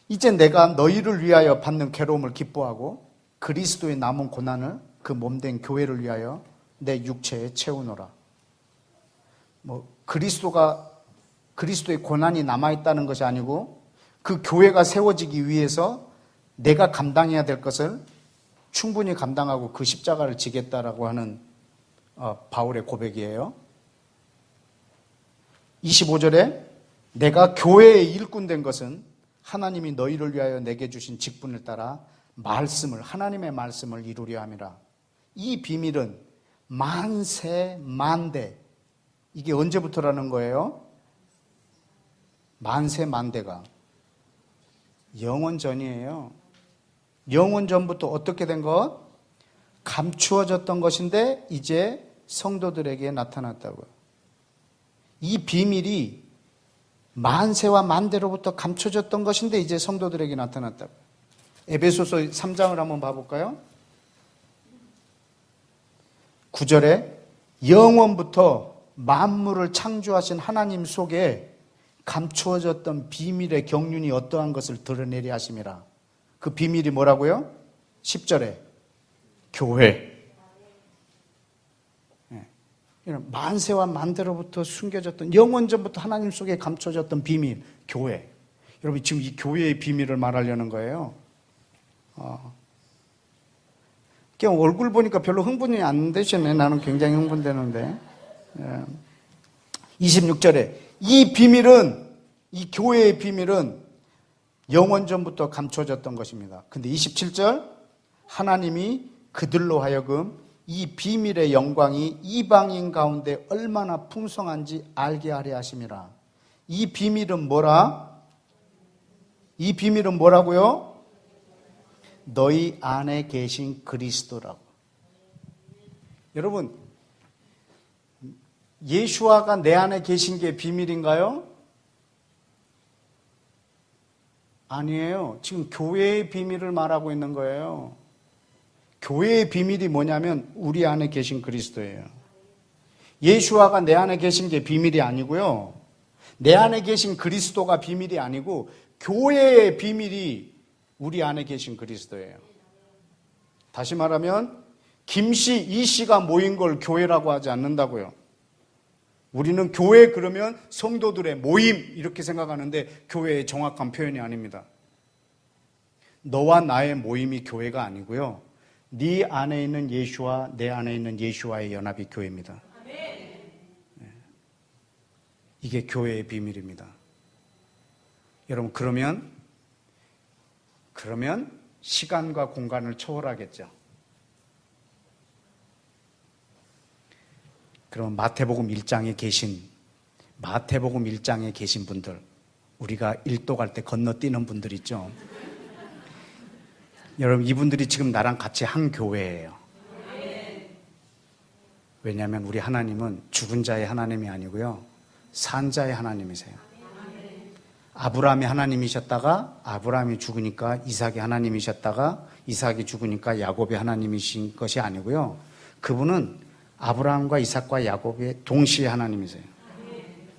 A: 이제 내가 너희를 위하여 받는 괴로움을 기뻐하고 그리스도의 남은 고난을 그 몸된 교회를 위하여 내 육체에 채우노라. 그리스도의 고난이 남아있다는 것이 아니고 그 교회가 세워지기 위해서 내가 감당해야 될 것을 충분히 감당하고 그 십자가를 지겠다라고 하는 바울의 고백이에요. 25절에 내가 교회의 일꾼 된 것은 하나님이 너희를 위하여 내게 주신 직분을 따라 하나님의 말씀을 이루려 함이라. 이 비밀은 만세 만대, 이게 언제부터라는 거예요? 만세 만대가 영원 전이에요. 영원 전부터 어떻게 된 것? 감추어졌던 것인데 이제 성도들에게 나타났다고요. 이 비밀이 만세와 만대로부터 감춰졌던 것인데 이제 성도들에게 나타났다고요. 에베소서 3장을 한번 봐볼까요? 9절에 영원부터 만물을 창조하신 하나님 속에 감추어졌던 비밀의 경륜이 어떠한 것을 드러내려 하심이라. 그 비밀이 뭐라고요? 10절에 교회. 만세와 만대로부터 숨겨졌던, 영원전부터 하나님 속에 감춰졌던 비밀, 교회. 여러분, 지금 이 교회의 비밀을 말하려는 거예요. 그냥 얼굴 보니까 별로 흥분이 안 되시네. 나는 굉장히 흥분되는데. 26절에 이 교회의 비밀은 영원전부터 감춰졌던 것입니다. 근데 27절, 하나님이 그들로 하여금 이 비밀의 영광이 이방인 가운데 얼마나 풍성한지 알게 하려 하심이라. 이 비밀은 뭐라? 이 비밀은 뭐라고요? 너희 안에 계신 그리스도라고. 여러분, 예수와가 내 안에 계신 게 비밀인가요? 아니에요. 지금 교회의 비밀을 말하고 있는 거예요. 교회의 비밀이 뭐냐면 우리 안에 계신 그리스도예요. 예수와가 내 안에 계신 게 비밀이 아니고요. 내 안에 계신 그리스도가 비밀이 아니고 교회의 비밀이 우리 안에 계신 그리스도예요. 다시 말하면 김씨, 이씨가 모인 걸 교회라고 하지 않는다고요. 우리는 교회 그러면 성도들의 모임 이렇게 생각하는데 교회의 정확한 표현이 아닙니다. 너와 나의 모임이 교회가 아니고요. 네 안에 있는 예수와 내 안에 있는 예수와의 연합이 교회입니다. 이게 교회의 비밀입니다. 여러분, 그러면 시간과 공간을 초월하겠죠. 그럼 마태복음 1장에 계신 분들, 우리가 일도 갈 때 건너뛰는 분들 있죠. 여러분, 이분들이 지금 나랑 같이 한 교회예요. 왜냐하면 우리 하나님은 죽은 자의 하나님이 아니고요, 산 자의 하나님이세요. 아브라함이 하나님이셨다가 아브라함이 죽으니까 이삭이 하나님이셨다가 이삭이 죽으니까 야곱이 하나님이신 것이 아니고요, 그분은 아브라함과 이삭과 야곱의 동시에 하나님이세요.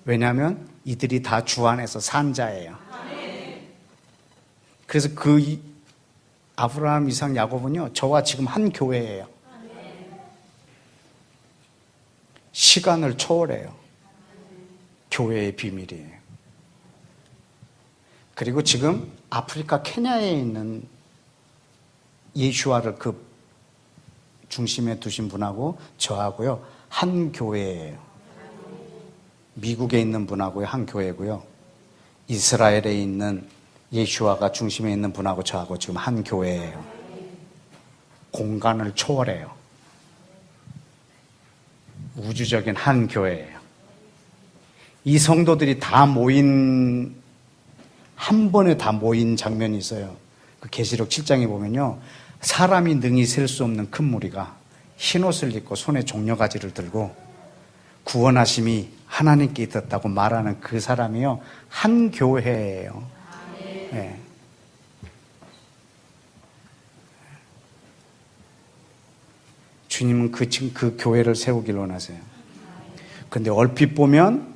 A: 왜냐하면 이들이 다 주 안에서 산 자예요. 그래서 아브라함, 이삭, 야곱은요, 저와 지금 한 교회예요. 시간을 초월해요. 교회의 비밀이에요. 그리고 지금 아프리카 케냐에 있는 예수와를 그 중심에 두신 분하고 저하고요, 한 교회예요. 미국에 있는 분하고요, 한 교회고요. 이스라엘에 있는 예수와가 중심에 있는 분하고 저하고 지금 한 교회예요. 공간을 초월해요. 우주적인 한 교회예요. 이 성도들이 한 번에 다 모인 장면이 있어요. 그 계시록 7장에 보면요, 사람이 능히 셀 수 없는 큰 무리가 흰옷을 입고 손에 종려가지를 들고 구원하심이 하나님께 있었다고 말하는 그 사람이요, 한 교회예요. 네. 주님은 그 교회를 세우기를 원하세요. 근데 얼핏 보면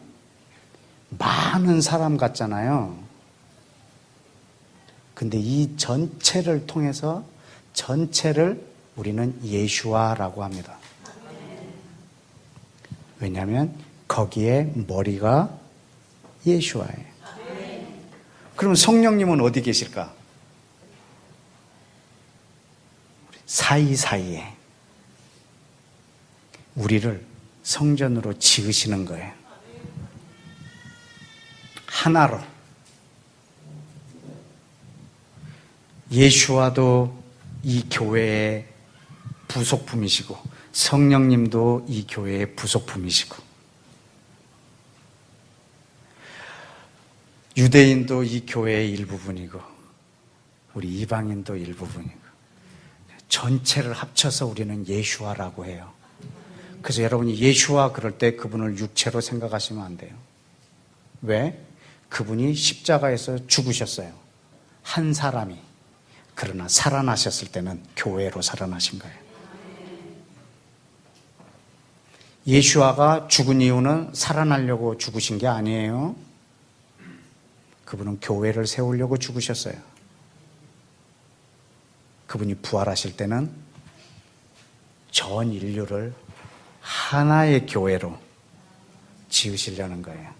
A: 많은 사람 같잖아요. 근데 이 전체를 통해서 전체를 우리는 예수아라고 합니다. 왜냐하면 거기에 머리가 예수아예요. 그럼 성령님은 어디 계실까? 사이사이에 우리를 성전으로 지으시는 거예요. 하나로. 예수와도 이 교회의 부속품이시고 성령님도 이 교회의 부속품이시고 유대인도 이 교회의 일부분이고 우리 이방인도 일부분이고 전체를 합쳐서 우리는 예수와라고 해요. 그래서 여러분이 예수와 그럴 때 그분을 육체로 생각하시면 안 돼요. 왜? 그분이 십자가에서 죽으셨어요. 한 사람이. 그러나 살아나셨을 때는 교회로 살아나신 거예요. 예수아가 죽은 이유는 살아나려고 죽으신 게 아니에요. 그분은 교회를 세우려고 죽으셨어요. 그분이 부활하실 때는 전 인류를 하나의 교회로 지으시려는 거예요.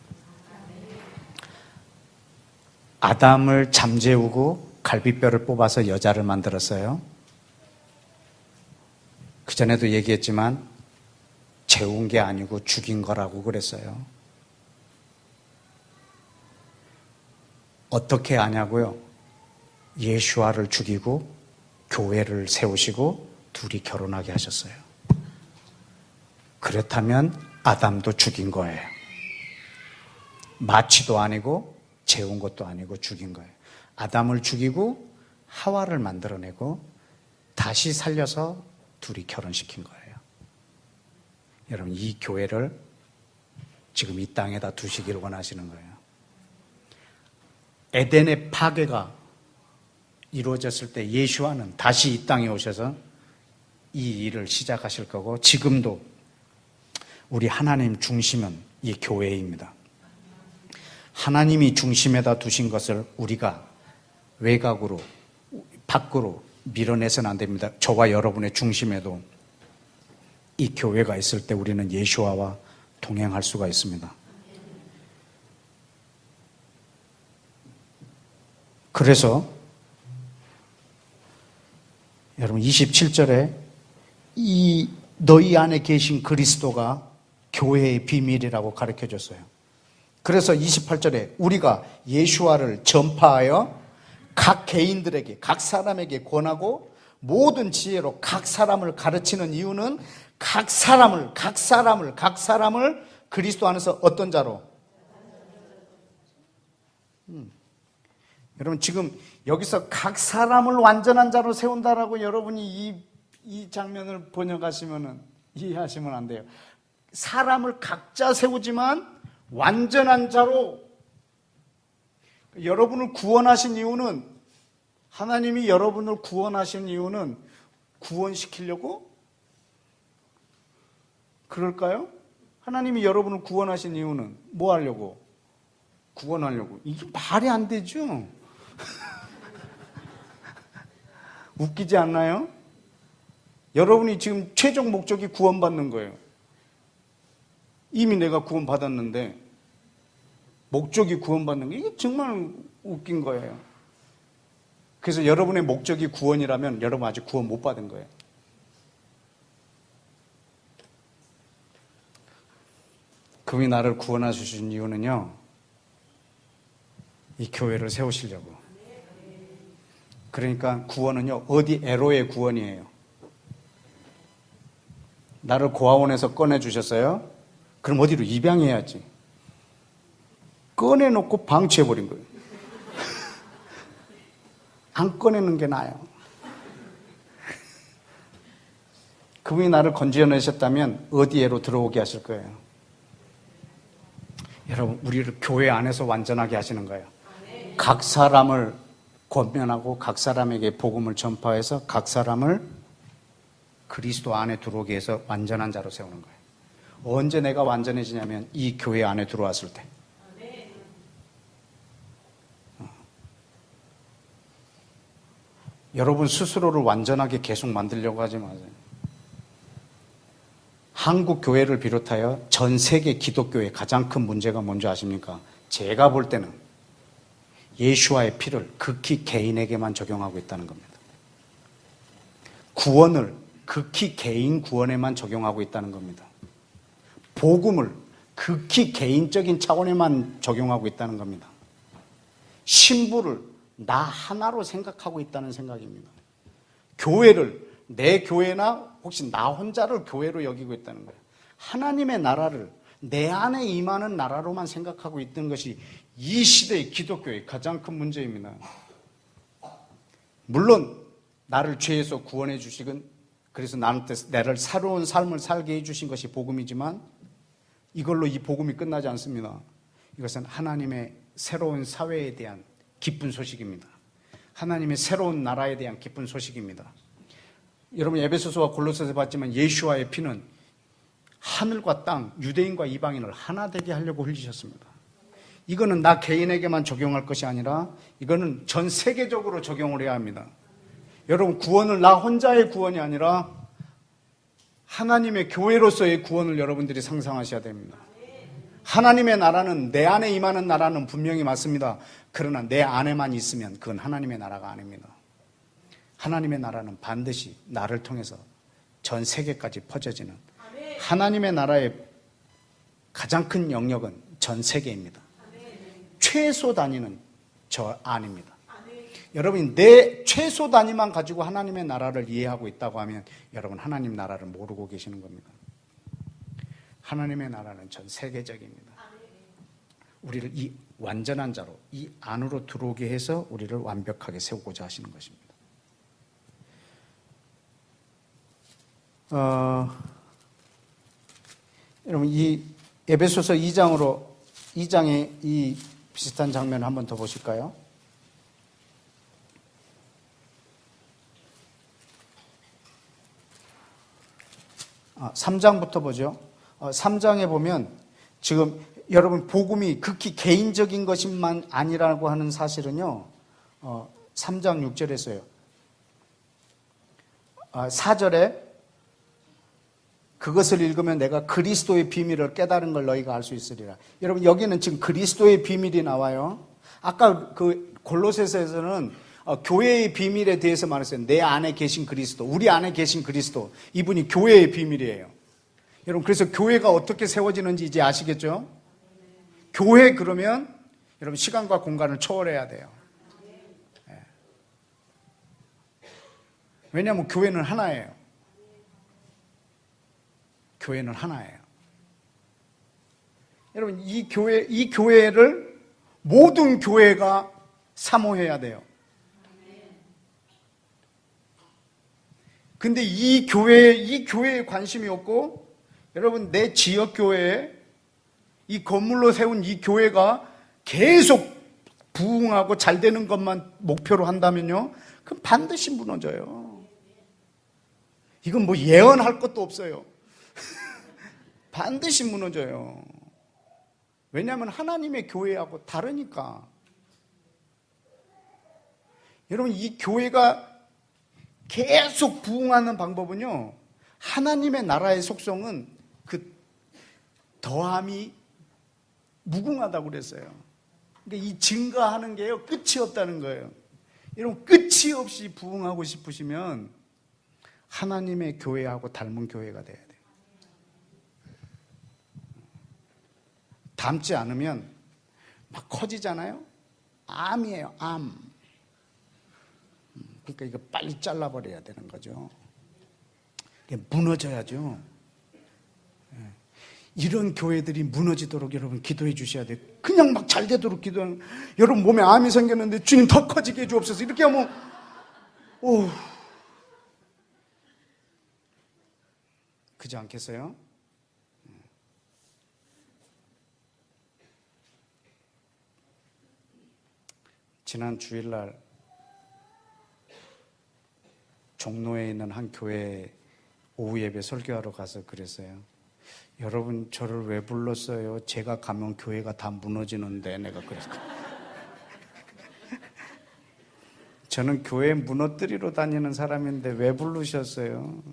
A: 아담을 잠재우고 갈비뼈를 뽑아서 여자를 만들었어요. 그전에도 얘기했지만 재운 게 아니고 죽인 거라고 그랬어요. 어떻게 아냐고요? 예수아를 죽이고 교회를 세우시고 둘이 결혼하게 하셨어요. 그렇다면 아담도 죽인 거예요. 마취도 아니고 재운 것도 아니고 죽인 거예요. 아담을 죽이고 하와를 만들어내고 다시 살려서 둘이 결혼시킨 거예요. 여러분, 이 교회를 지금 이 땅에다 두시기를 원하시는 거예요. 에덴의 파괴가 이루어졌을 때 예수와는 다시 이 땅에 오셔서 이 일을 시작하실 거고 지금도 우리 하나님 중심은 이 교회입니다. 하나님이 중심에다 두신 것을 우리가 외곽으로 밖으로 밀어내서는 안 됩니다. 저와 여러분의 중심에도 이 교회가 있을 때 우리는 예수와와 동행할 수가 있습니다. 그래서 여러분 27절에 이 너희 안에 계신 그리스도가 교회의 비밀이라고 가르쳐줬어요. 그래서 28절에 우리가 예수와를 전파하여 각 개인들에게 각 사람에게 권하고 모든 지혜로 각 사람을 가르치는 이유는 각 사람을 그리스도 안에서 어떤 자로? 여러분 지금 여기서 각 사람을 완전한 자로 세운다라고 여러분이 이 장면을 번역하시면 이해하시면 안 돼요. 사람을 각자 세우지만 완전한 자로. 여러분을 구원하신 이유는, 하나님이 여러분을 구원하신 이유는 구원시키려고? 그럴까요? 하나님이 여러분을 구원하신 이유는 뭐 하려고? 구원하려고. 이게 말이 안 되죠? 웃기지 않나요? 여러분이 지금 최종 목적이 구원받는 거예요. 이미 내가 구원받았는데 목적이 구원받는 게 이게 정말 웃긴 거예요. 그래서 여러분의 목적이 구원이라면 여러분 아직 구원 못 받은 거예요. 그분이 나를 구원하신 이유는요, 이 교회를 세우시려고. 그러니까 구원은요, 어디 에로의 구원이에요. 나를 고아원에서 꺼내주셨어요? 그럼 어디로? 입양해야지. 꺼내놓고 방치해버린 거예요. 안 꺼내는 게 나아요. 그분이 나를 건져내셨다면 어디에로 들어오게 하실 거예요? 여러분, 우리를 교회 안에서 완전하게 하시는 거예요. 각 사람을 권면하고 각 사람에게 복음을 전파해서 각 사람을 그리스도 안에 들어오게 해서 완전한 자로 세우는 거예요. 언제 내가 완전해지냐면 이 교회 안에 들어왔을 때. 여러분 스스로를 완전하게 계속 만들려고 하지 마세요. 한국 교회를 비롯하여 전 세계 기독교의 가장 큰 문제가 뭔지 아십니까? 제가 볼 때는 예수와의 피를 극히 개인에게만 적용하고 있다는 겁니다. 구원을 극히 개인 구원에만 적용하고 있다는 겁니다. 복음을 극히 개인적인 차원에만 적용하고 있다는 겁니다. 신부를 나 하나로 생각하고 있다는 생각입니다. 교회를 내 교회나 혹시 나 혼자를 교회로 여기고 있다는 거예요. 하나님의 나라를 내 안에 임하는 나라로만 생각하고 있던 것이 이 시대의 기독교의 가장 큰 문제입니다. 물론 나를 죄에서 구원해 주시건 그래서 나를 새로운 삶을 살게 해주신 것이 복음이지만 이걸로 이 복음이 끝나지 않습니다. 이것은 하나님의 새로운 사회에 대한 기쁜 소식입니다. 하나님의 새로운 나라에 대한 기쁜 소식입니다. 여러분 에베소서와 골로새서 봤지만 예수와의 피는 하늘과 땅, 유대인과 이방인을 하나 되게 하려고 흘리셨습니다. 이거는 나 개인에게만 적용할 것이 아니라 이거는 전 세계적으로 적용을 해야 합니다. 여러분 구원을 나 혼자의 구원이 아니라 하나님의 교회로서의 구원을 여러분들이 상상하셔야 됩니다. 하나님의 나라는 내 안에 임하는 나라는 분명히 맞습니다. 그러나 내 안에만 있으면 그건 하나님의 나라가 아닙니다. 하나님의 나라는 반드시 나를 통해서 전 세계까지 퍼져지는 하나님의 나라의 가장 큰 영역은 전 세계입니다. 최소 단위는 저 안입니다. 여러분이 내 최소 단위만 가지고 하나님의 나라를 이해하고 있다고 하면 여러분 하나님 나라를 모르고 계시는 겁니다. 하나님의 나라는 전 세계적입니다. 우리를 이 완전한 자로 이 안으로 들어오게 해서 우리를 완벽하게 세우고자 하시는 것입니다. 여러분 이 에베소서 2장의 이 비슷한 장면을 한 번 더 보실까요? 3장부터 보죠. 3장에 보면 지금 여러분 복음이 극히 개인적인 것만 아니라고 하는 사실은요. 3장 6절에서요. 4절에 그것을 읽으면 내가 그리스도의 비밀을 깨달은 걸 너희가 알 수 있으리라. 여러분 여기는 지금 그리스도의 비밀이 나와요. 아까 그 골로새서에서는 교회의 비밀에 대해서 말했어요. 내 안에 계신 그리스도, 우리 안에 계신 그리스도, 이분이 교회의 비밀이에요. 여러분 그래서 교회가 어떻게 세워지는지 이제 아시겠죠? 교회 그러면 여러분 시간과 공간을 초월해야 돼요. 왜냐하면 교회는 하나예요. 교회는 하나예요. 여러분 이 교회를 모든 교회가 사모해야 돼요. 근데 이 교회에 관심이 없고 여러분 내 지역 교회에 이 건물로 세운 이 교회가 계속 부흥하고 잘 되는 것만 목표로 한다면요, 그럼 반드시 무너져요. 이건 뭐 예언할 것도 없어요. 반드시 무너져요. 왜냐하면 하나님의 교회하고 다르니까. 여러분 이 교회가 계속 부흥하는 방법은요, 하나님의 나라의 속성은 그 더함이 무궁하다고 그랬어요. 그러니까 이 증가하는 게요 끝이 없다는 거예요. 여러분 끝이 없이 부흥하고 싶으시면 하나님의 교회하고 닮은 교회가 돼야 돼요. 닮지 않으면 막 커지잖아요. 암이에요, 암. 그러니까 이거 빨리 잘라버려야 되는 거죠. 무너져야죠. 이런 교회들이 무너지도록 여러분 기도해 주셔야 돼요. 그냥 막 잘 되도록 기도하는, 여러분 몸에 암이 생겼는데 주님 더 커지게 해주옵소서 이렇게 하면 그지 않겠어요? 지난 주일날 종로에 있는 한 교회 오후 예배 설교하러 가서 그랬어요. 여러분 저를 왜 불렀어요? 제가 가면 교회가 다 무너지는데 내가 그랬어. 저는 교회 무너뜨리러 다니는 사람인데 왜 부르셨어요?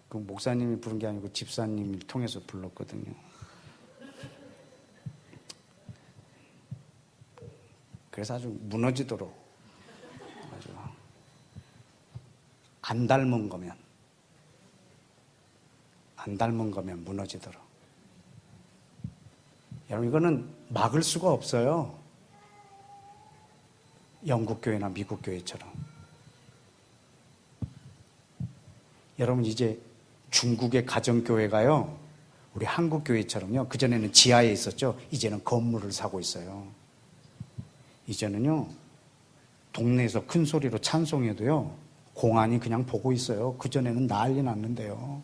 A: 그 목사님이 부른 게 아니고 집사님을 통해서 불렀거든요. 그래서 아주 무너지도록 아주 안 닮은 거면 무너지도록. 여러분 이거는 막을 수가 없어요. 영국 교회나 미국 교회처럼. 여러분 이제 중국의 가정교회가요, 우리 한국 교회처럼요, 그전에는 지하에 있었죠. 이제는 건물을 사고 있어요. 이제는요, 동네에서 큰 소리로 찬송해도요, 공안이 그냥 보고 있어요. 그전에는 난리 났는데요.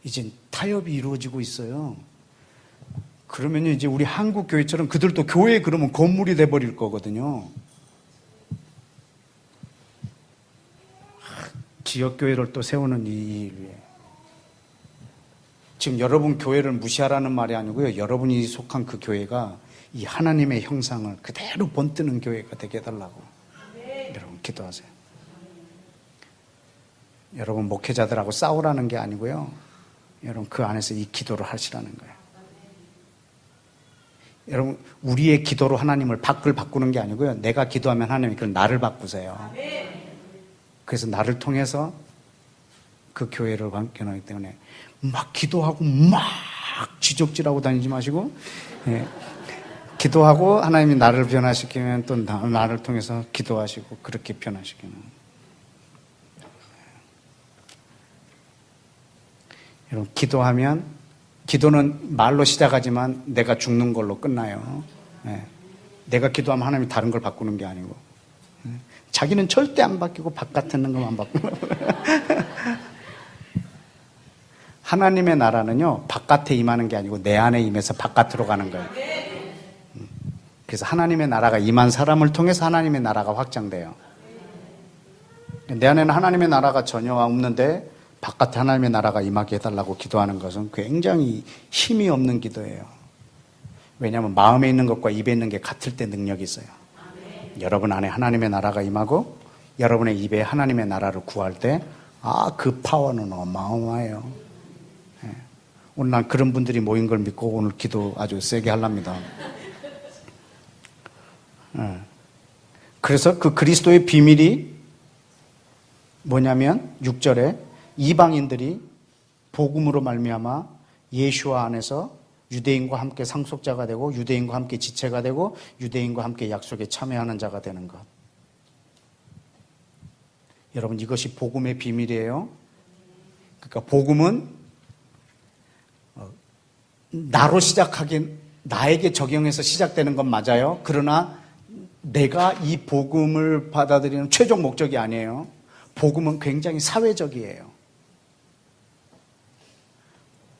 A: 이제 타협이 이루어지고 있어요. 그러면 이제 우리 한국 교회처럼 그들도 교회 그러면 건물이 돼버릴 거거든요. 지역교회를 또 세우는 이 일 위해. 지금 여러분 교회를 무시하라는 말이 아니고요. 여러분이 속한 그 교회가 이 하나님의 형상을 그대로 본뜨는 교회가 되게 해달라고. 여러분 기도하세요. 여러분 목회자들하고 싸우라는 게 아니고요. 여러분 그 안에서 이 기도를 하시라는 거예요. 여러분 우리의 기도로 하나님을 밖을 바꾸는 게 아니고요. 내가 기도하면 하나님이 그걸 나를 바꾸세요. 그래서 나를 통해서 그 교회를 변하기 때문에 막 기도하고 막 지적질하고 다니지 마시고, 기도하고 하나님이 나를 변화시키면 또 나를 통해서 기도하시고 그렇게 변화시키는. 여러분 기도하면, 기도는 말로 시작하지만 내가 죽는 걸로 끝나요. 내가 기도하면 하나님이 다른 걸 바꾸는 게 아니고, 자기는 절대 안 바뀌고 바깥에 있는 것만 바꾸고. 하나님의 나라는요, 바깥에 임하는 게 아니고 내 안에 임해서 바깥으로 가는 거예요. 그래서 하나님의 나라가 임한 사람을 통해서 하나님의 나라가 확장돼요. 내 안에는 하나님의 나라가 전혀 없는데 바깥에 하나님의 나라가 임하게 해달라고 기도하는 것은 굉장히 힘이 없는 기도예요. 왜냐하면 마음에 있는 것과 입에 있는 게 같을 때 능력이 있어요. 여러분 안에 하나님의 나라가 임하고 여러분의 입에 하나님의 나라를 구할 때, 그 파워는 어마어마해요. 오늘 난 그런 분들이 모인 걸 믿고 오늘 기도 아주 세게 하랍니다. 그래서 그 그리스도의 비밀이 뭐냐면 6절에 이방인들이 복음으로 말미암아 예수와 안에서 유대인과 함께 상속자가 되고 유대인과 함께 지체가 되고 유대인과 함께 약속에 참여하는 자가 되는 것. 여러분 이것이 복음의 비밀이에요. 그러니까 복음은 나로 시작하긴, 나에게 적용해서 시작되는 건 맞아요. 그러나 내가 이 복음을 받아들이는 최종 목적이 아니에요. 복음은 굉장히 사회적이에요.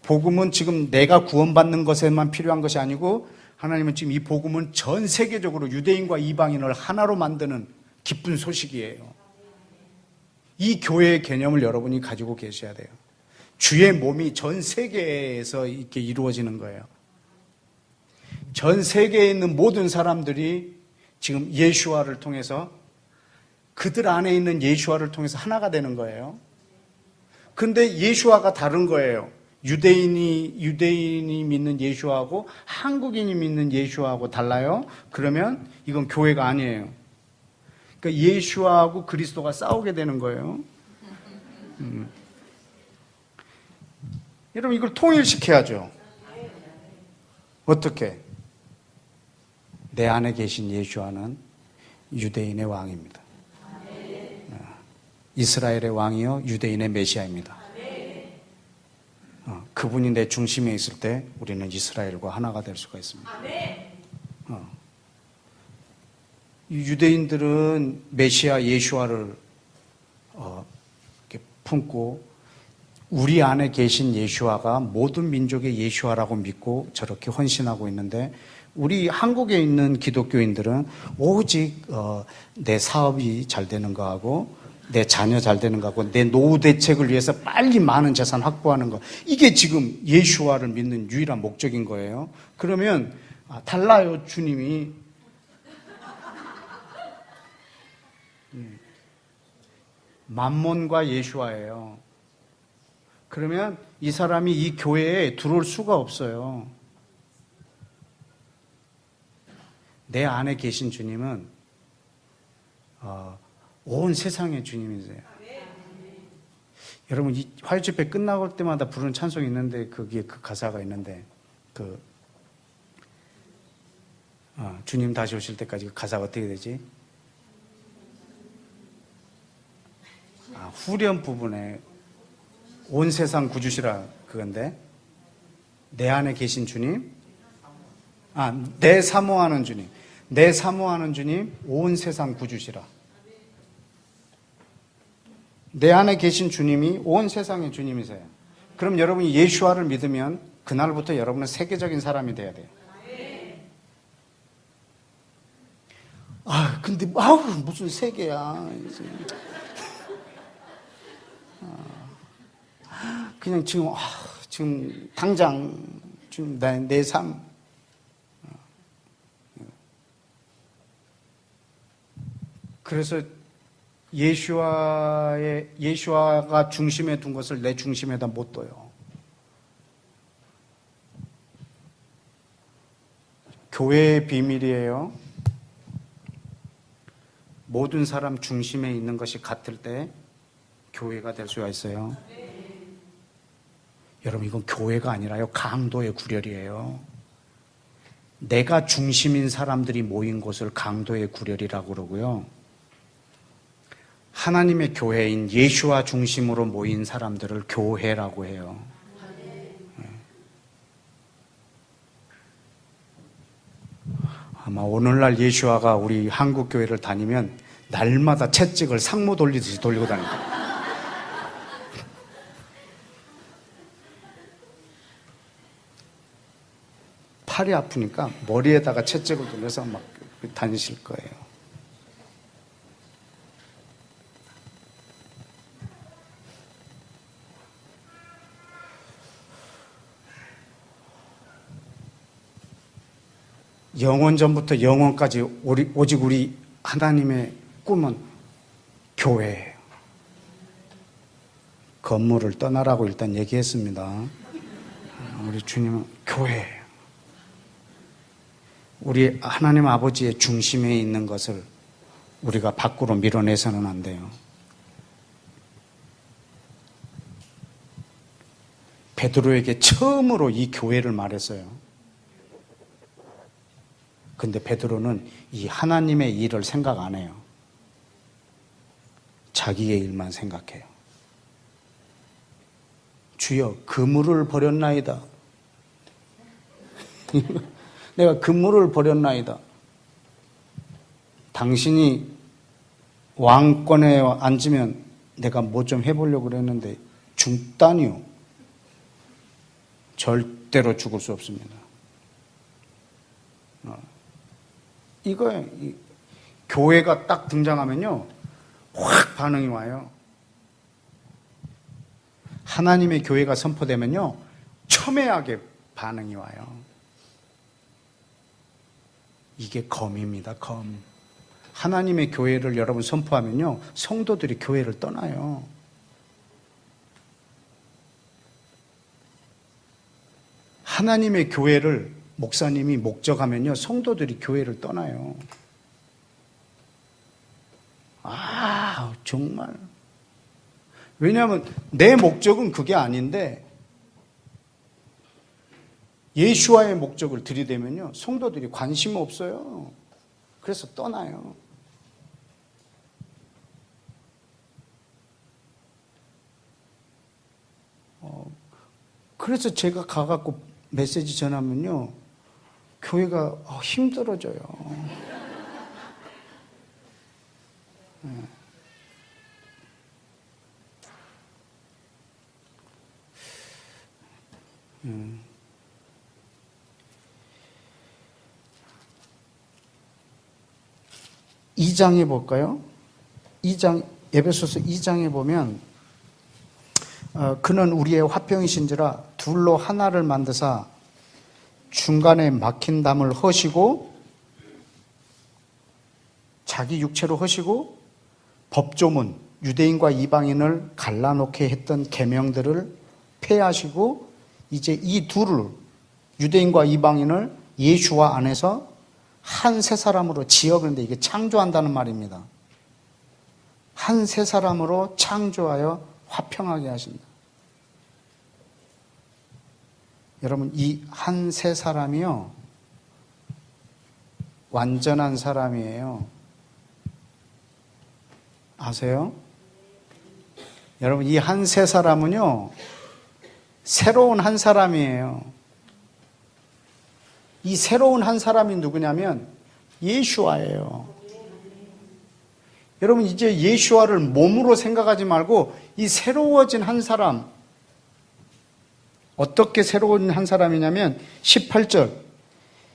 A: 복음은 지금 내가 구원받는 것에만 필요한 것이 아니고 하나님은 지금 이 복음은 전 세계적으로 유대인과 이방인을 하나로 만드는 기쁜 소식이에요. 이 교회의 개념을 여러분이 가지고 계셔야 돼요. 주의 몸이 전 세계에서 이렇게 이루어지는 거예요. 전 세계에 있는 모든 사람들이 지금 예수와를 통해서, 그들 안에 있는 예수와를 통해서 하나가 되는 거예요. 근데 예수와가 다른 거예요. 유대인이 믿는 예수와하고 한국인이 믿는 예수와하고 달라요. 그러면 이건 교회가 아니에요. 그러니까 예수와하고 그리스도가 싸우게 되는 거예요. 여러분 이걸 통일시켜야죠. 어떻게? 내 안에 계신 예수와는 유대인의 왕입니다. 이스라엘의 왕이요 유대인의 메시아입니다. 그분이 내 중심에 있을 때 우리는 이스라엘과 하나가 될 수가 있습니다. 유대인들은 메시아 예수와를 이렇게 품고 우리 안에 계신 예수아가 모든 민족의 예수아라고 믿고 저렇게 헌신하고 있는데, 우리 한국에 있는 기독교인들은 오직 내 사업이 잘 되는 거하고 내 자녀 잘 되는 거하고 내 노후 대책을 위해서 빨리 많은 재산 확보하는 거, 이게 지금 예수아를 믿는 유일한 목적인 거예요. 그러면 달라요. 주님이 만몬과 예수아예요. 그러면 이 사람이 이 교회에 들어올 수가 없어요. 내 안에 계신 주님은 온 세상의 주님이세요. 여러분, 이 화요 집회 끝나고 때마다 부르는 찬송이 있는데, 거기에 그 가사가 있는데, 주님 다시 오실 때까지 그 가사가 어떻게 되지? 후렴 부분에 온 세상 구주시라, 그건데, 내 안에 계신 주님, 내 사모하는 주님, 내 사모하는 주님, 온 세상 구주시라. 내 안에 계신 주님이 온 세상의 주님이세요. 그럼 여러분이 예수아를 믿으면 그날부터 여러분은 세계적인 사람이 돼야 돼요. 근데 무슨 세계야. 그냥 지금 당장 지금 내 삶. 그래서 예수아가 중심에 둔 것을 내 중심에다 못 둬요. 교회의 비밀이에요. 모든 사람 중심에 있는 것이 같을 때 교회가 될 수가 있어요. 여러분, 이건 교회가 아니라요, 강도의 구렬이에요. 내가 중심인 사람들이 모인 곳을 강도의 구렬이라고 그러고요, 하나님의 교회인 예수와 중심으로 모인 사람들을 교회라고 해요. 아마 오늘날 예수아가 우리 한국 교회를 다니면 날마다 채찍을 상모 돌리듯이 돌리고 다닙니다. 팔이 아프니까 머리에다가 채찍을 돌려서 막 다니실 거예요. 영원 전부터 영원까지 오직 우리 하나님의 꿈은 교회예요. 건물을 떠나라고 일단 얘기했습니다. 우리 주님은 교회예요. 우리 하나님 아버지의 중심에 있는 것을 우리가 밖으로 밀어내서는 안 돼요. 베드로에게 처음으로 이 교회를 말했어요. 근데 베드로는 이 하나님의 일을 생각 안 해요. 자기의 일만 생각해요. 주여, 그물을 버렸나이다. 내가 그물을 버렸나이다. 당신이 왕권에 앉으면 내가 뭐 좀 해보려고 그랬는데 죽다니요. 절대로 죽을 수 없습니다. 이거예요. 교회가 딱 등장하면요, 확 반응이 와요. 하나님의 교회가 선포되면요, 첨예하게 반응이 와요. 이게 검입니다, 검. 하나님의 교회를 여러분 선포하면요, 성도들이 교회를 떠나요. 하나님의 교회를 목사님이 목적하면요, 성도들이 교회를 떠나요. 정말. 왜냐하면 내 목적은 그게 아닌데 예수와의 목적을 들이대면요, 성도들이 관심 없어요. 그래서 떠나요. 그래서 제가 가갖고 메시지 전하면요, 교회가 힘들어져요. 2장에 볼까요? 2장, 에베소서 2장에 보면 그는 우리의 화평이신지라 둘로 하나를 만드사 중간에 막힌 담을 허시고 자기 육체로 허시고 법조문 유대인과 이방인을 갈라놓게 했던 계명들을 폐하시고 이제 이 둘을 유대인과 이방인을 예수와 안에서 한 세 사람으로 지어. 그런데 이게 창조한다는 말입니다. 한 세 사람으로 창조하여 화평하게 하신다. 여러분, 이 한 세 사람이요, 완전한 사람이에요. 아세요? 여러분, 이 한 세 사람은요, 새로운 한 사람이에요. 이 새로운 한 사람이 누구냐면 예수와예요. 여러분, 이제 예수와를 몸으로 생각하지 말고 이 새로워진 한 사람, 어떻게 새로운 한 사람이냐면 18절,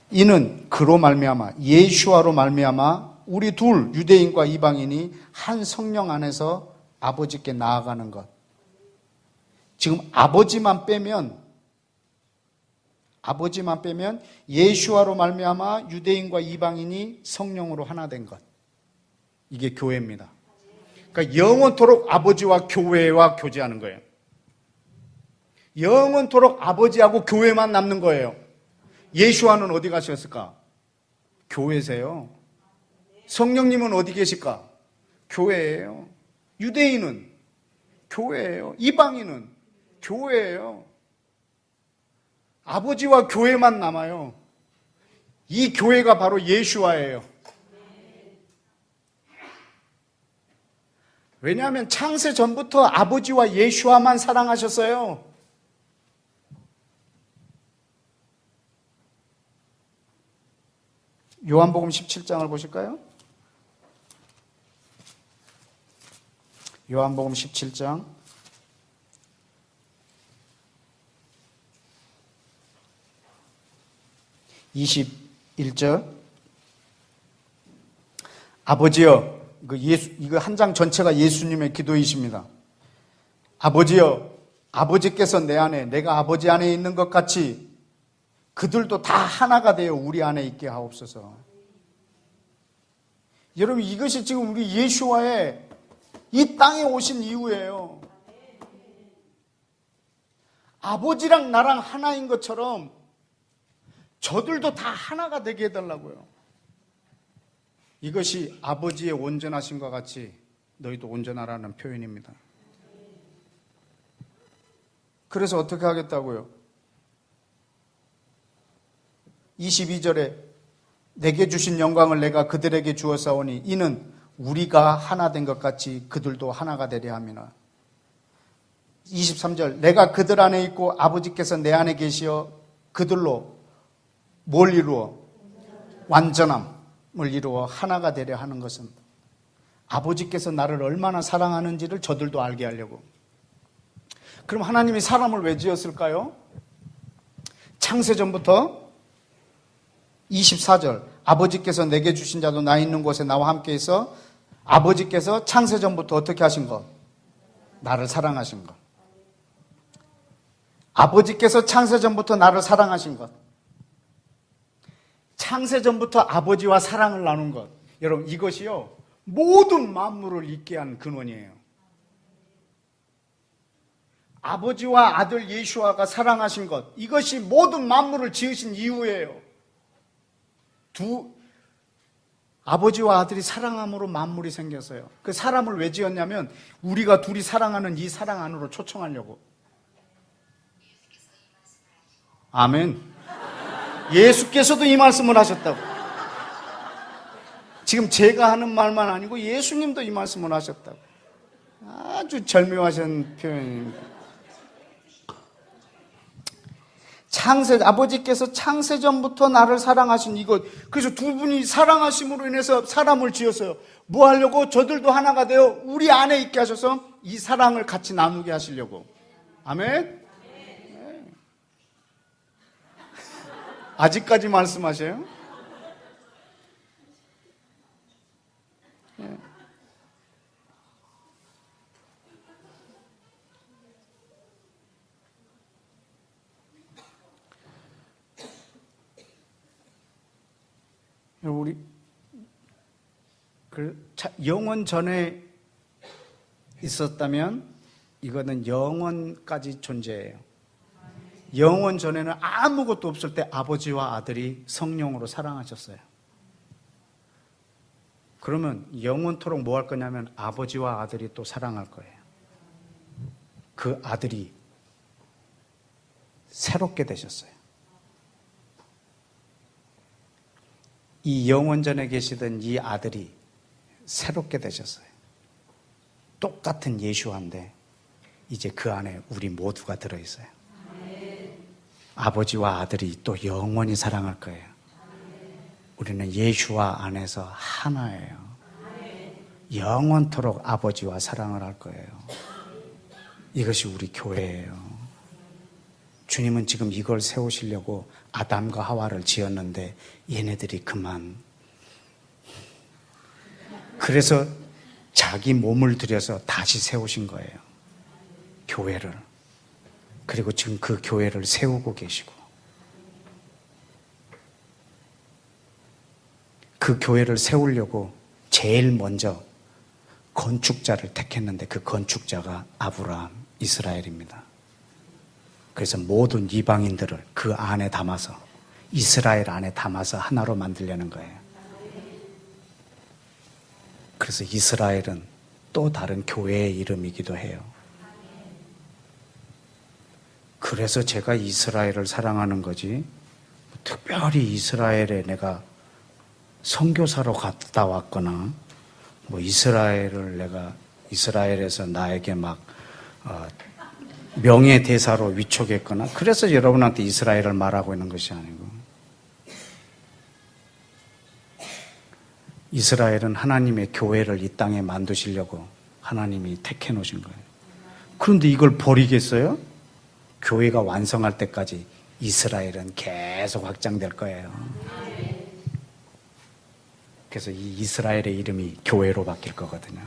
A: 이는 그로 말미암아 예수와로 말미암아 우리 둘 유대인과 이방인이 한 성령 안에서 아버지께 나아가는 것. 지금 아버지만 빼면 예수와로 말미암아 유대인과 이방인이 성령으로 하나 된 것. 이게 교회입니다. 그러니까 영원토록 아버지와 교회와 교제하는 거예요. 영원토록 아버지하고 교회만 남는 거예요. 예수와는 어디 가셨을까? 교회세요. 성령님은 어디 계실까? 교회예요. 유대인은 교회예요. 이방인은 교회예요. 아버지와 교회만 남아요. 이 교회가 바로 예수와예요. 왜냐하면 창세 전부터 아버지와 예수와만 사랑하셨어요. 요한복음 17장을 보실까요? 요한복음 17장 21절. 아버지여, 이거 한 장 전체가 예수님의 기도이십니다. 아버지여, 아버지께서 내 안에, 내가 아버지 안에 있는 것 같이 그들도 다 하나가 되어 우리 안에 있게 하옵소서. 여러분, 이것이 지금 우리 예수와의 이 땅에 오신 이유예요. 아버지랑 나랑 하나인 것처럼 저들도 다 하나가 되게 해달라고요. 이것이 아버지의 온전하심과 같이 너희도 온전하라는 표현입니다. 그래서 어떻게 하겠다고요? 22절에 내게 주신 영광을 내가 그들에게 주었사오니 이는 우리가 하나 된 것 같이 그들도 하나가 되려 함이나. 23절 내가 그들 안에 있고 아버지께서 내 안에 계시어 그들로 뭘 이루어? 완전함을 이루어 하나가 되려 하는 것은 아버지께서 나를 얼마나 사랑하는지를 저들도 알게 하려고. 그럼 하나님이 사람을 왜 지었을까요? 창세전부터 24절 아버지께서 내게 주신 자도 나 있는 곳에 나와 함께 있어. 아버지께서 창세전부터 어떻게 하신 것? 나를 사랑하신 것. 아버지께서 창세전부터 나를 사랑하신 것. 창세전부터 아버지와 사랑을 나눈 것. 여러분, 이것이요 모든 만물을 있게 한 근원이에요. 아버지와 아들 예수와가 사랑하신 것, 이것이 모든 만물을 지으신 이유예요. 아버지와 아들이 사랑함으로 만물이 생겼어요. 그 사람을 왜 지었냐면 우리가 둘이 사랑하는 이 사랑 안으로 초청하려고. 아멘. 예수께서도 이 말씀을 하셨다고. 지금 제가 하는 말만 아니고 예수님도 이 말씀을 하셨다고. 아주 절묘하신 표현입니다. 아버지께서 창세전부터 나를 사랑하신 이것. 그래서 두 분이 사랑하심으로 인해서 사람을 지었어요. 뭐 하려고? 저들도 하나가 되어 우리 안에 있게 하셔서 이 사랑을 같이 나누게 하시려고. 아멘? 네. 아직까지 말씀하세요? 우리 영원 전에 있었다면 이거는 영원까지 존재해요. 영원 전에는 아무것도 없을 때 아버지와 아들이 성령으로 사랑하셨어요. 그러면 영원토록 뭐 할 거냐면 아버지와 아들이 또 사랑할 거예요. 그 아들이 새롭게 되셨어요. 이 영원전에 계시던 이 아들이 새롭게 되셨어요. 똑같은 예수한데 이제 그 안에 우리 모두가 들어있어요. 아버지와 아들이 또 영원히 사랑할 거예요. 우리는 예수와 안에서 하나예요. 영원토록 아버지와 사랑을 할 거예요. 이것이 우리 교회예요. 주님은 지금 이걸 세우시려고 아담과 하와를 지었는데 얘네들이 그만. 그래서 자기 몸을 들여서 다시 세우신 거예요. 교회를. 그리고 지금 그 교회를 세우고 계시고 그 교회를 세우려고 제일 먼저 건축자를 택했는데 그 건축자가 아브라함, 이스라엘입니다. 그래서 모든 이방인들을 그 안에 담아서 이스라엘 안에 담아서 하나로 만들려는 거예요. 그래서 이스라엘은 또 다른 교회의 이름이기도 해요. 그래서 제가 이스라엘을 사랑하는 거지 특별히 이스라엘에 내가 선교사로 갔다 왔거나 뭐 이스라엘에서 나에게 막 명예대사로 위촉했거나 그래서 여러분한테 이스라엘을 말하고 있는 것이 아니고 이스라엘은 하나님의 교회를 이 땅에 만드시려고 하나님이 택해 놓으신 거예요. 그런데 이걸 버리겠어요? 교회가 완성할 때까지 이스라엘은 계속 확장될 거예요. 그래서 이 이스라엘의 이름이 교회로 바뀔 거거든요.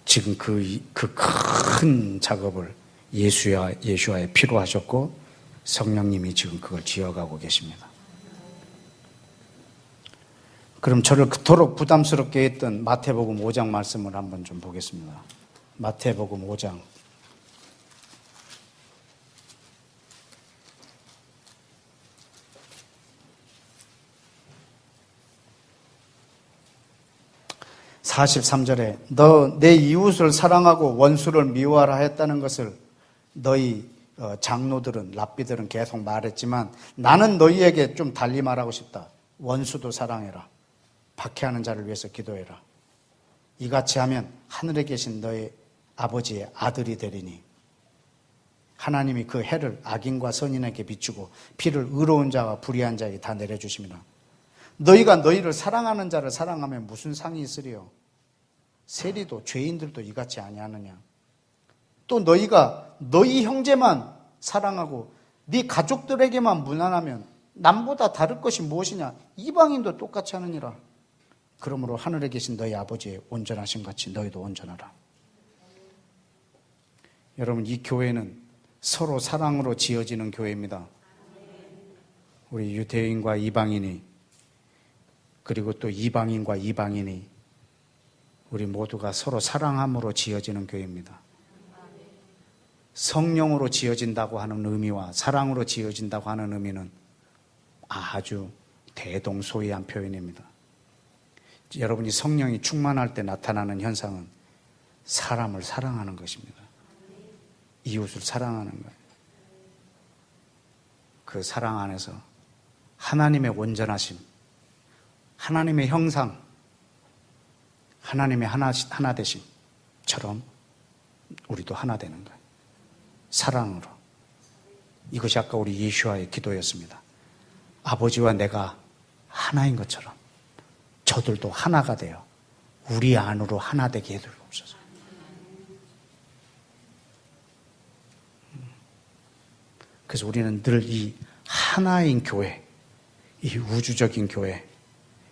A: 지금 그 큰 작업을 예수와의 피로 하셨고 성령님이 지금 그걸 지어가고 계십니다. 그럼 저를 그토록 부담스럽게 했던 마태복음 5장 말씀을 한번 좀 보겠습니다. 마태복음 5장 43절에 너 내 이웃을 사랑하고 원수를 미워하라 했다는 것을 너희 장로들은 랍비들은 계속 말했지만 나는 너희에게 좀 달리 말하고 싶다. 원수도 사랑해라. 박해하는 자를 위해서 기도해라. 이같이 하면 하늘에 계신 너희 아버지의 아들이 되리니 하나님이 그 해를 악인과 선인에게 비추고 비를 의로운 자와 불의한 자에게 다 내려주십니다. 너희가 너희를 사랑하는 자를 사랑하면 무슨 상이 있으리요? 세리도 죄인들도 이같이 아니하느냐? 또 너희가 너희 형제만 사랑하고 네 가족들에게만 무난하면 남보다 다를 것이 무엇이냐? 이방인도 똑같이 하느니라. 그러므로 하늘에 계신 너희 아버지의 온전하심 같이 너희도 온전하라. 여러분, 이 교회는 서로 사랑으로 지어지는 교회입니다. 우리 유대인과 이방인이 그리고 또 이방인과 이방인이 우리 모두가 서로 사랑함으로 지어지는 교회입니다. 성령으로 지어진다고 하는 의미와 사랑으로 지어진다고 하는 의미는 아주 대동소이한 표현입니다. 여러분이 성령이 충만할 때 나타나는 현상은 사람을 사랑하는 것입니다. 이웃을 사랑하는 거예요. 그 사랑 안에서 하나님의 온전하심, 하나님의 형상, 하나님의 하나 되심처럼 우리도 하나 되는 거예요. 사랑으로. 이것이 아까 우리 예수와의 기도였습니다. 아버지와 내가 하나인 것처럼 저들도 하나가 되어 우리 안으로 하나 되게 해주옵소서. 그래서 우리는 늘 이 하나인 교회, 이 우주적인 교회,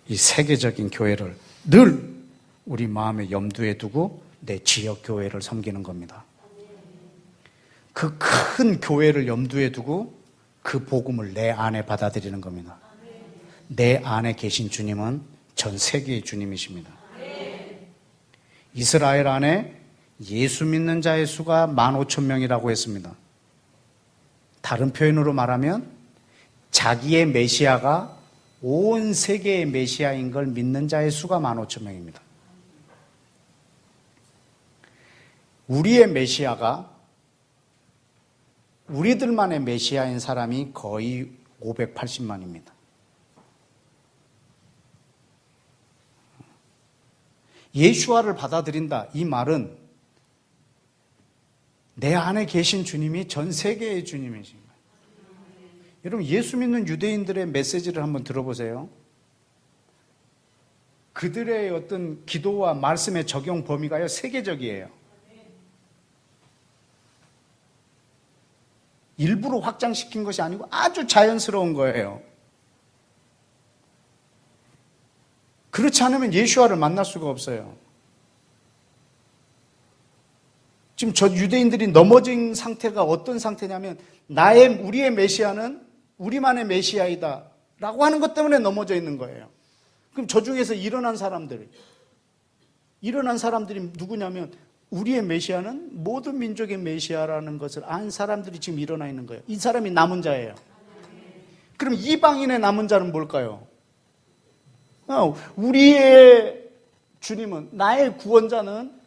A: 이 세계적인 교회를 늘 우리 마음의 염두에 두고 내 지역 교회를 섬기는 겁니다. 그 큰 교회를 염두에 두고 그 복음을 내 안에 받아들이는 겁니다. 내 안에 계신 주님은 전 세계의 주님이십니다. 이스라엘 안에 예수 믿는 자의 수가 15,000명이라고 했습니다. 다른 표현으로 말하면 자기의 메시아가 온 세계의 메시아인 걸 믿는 자의 수가 15,000명입니다. 우리의 메시아가 우리들만의 메시아인 사람이 거의 580만입니다. 예수와를 받아들인다. 이 말은 내 안에 계신 주님이 전 세계의 주님이신 거예요. 여러분, 예수 믿는 유대인들의 메시지를 한번 들어보세요. 그들의 어떤 기도와 말씀의 적용 범위가요, 세계적이에요. 일부러 확장시킨 것이 아니고 아주 자연스러운 거예요. 그렇지 않으면 예수와를 만날 수가 없어요. 지금 저 유대인들이 넘어진 상태가 어떤 상태냐면 우리의 메시아는 우리만의 메시아이다 라고 하는 것 때문에 넘어져 있는 거예요. 그럼 저 중에서 일어난 사람들이 누구냐면 우리의 메시아는 모든 민족의 메시아라는 것을 안 사람들이 지금 일어나 있는 거예요. 이 사람이 남은 자예요. 그럼 이방인의 남은 자는 뭘까요? 우리의 주님은, 나의 구원자는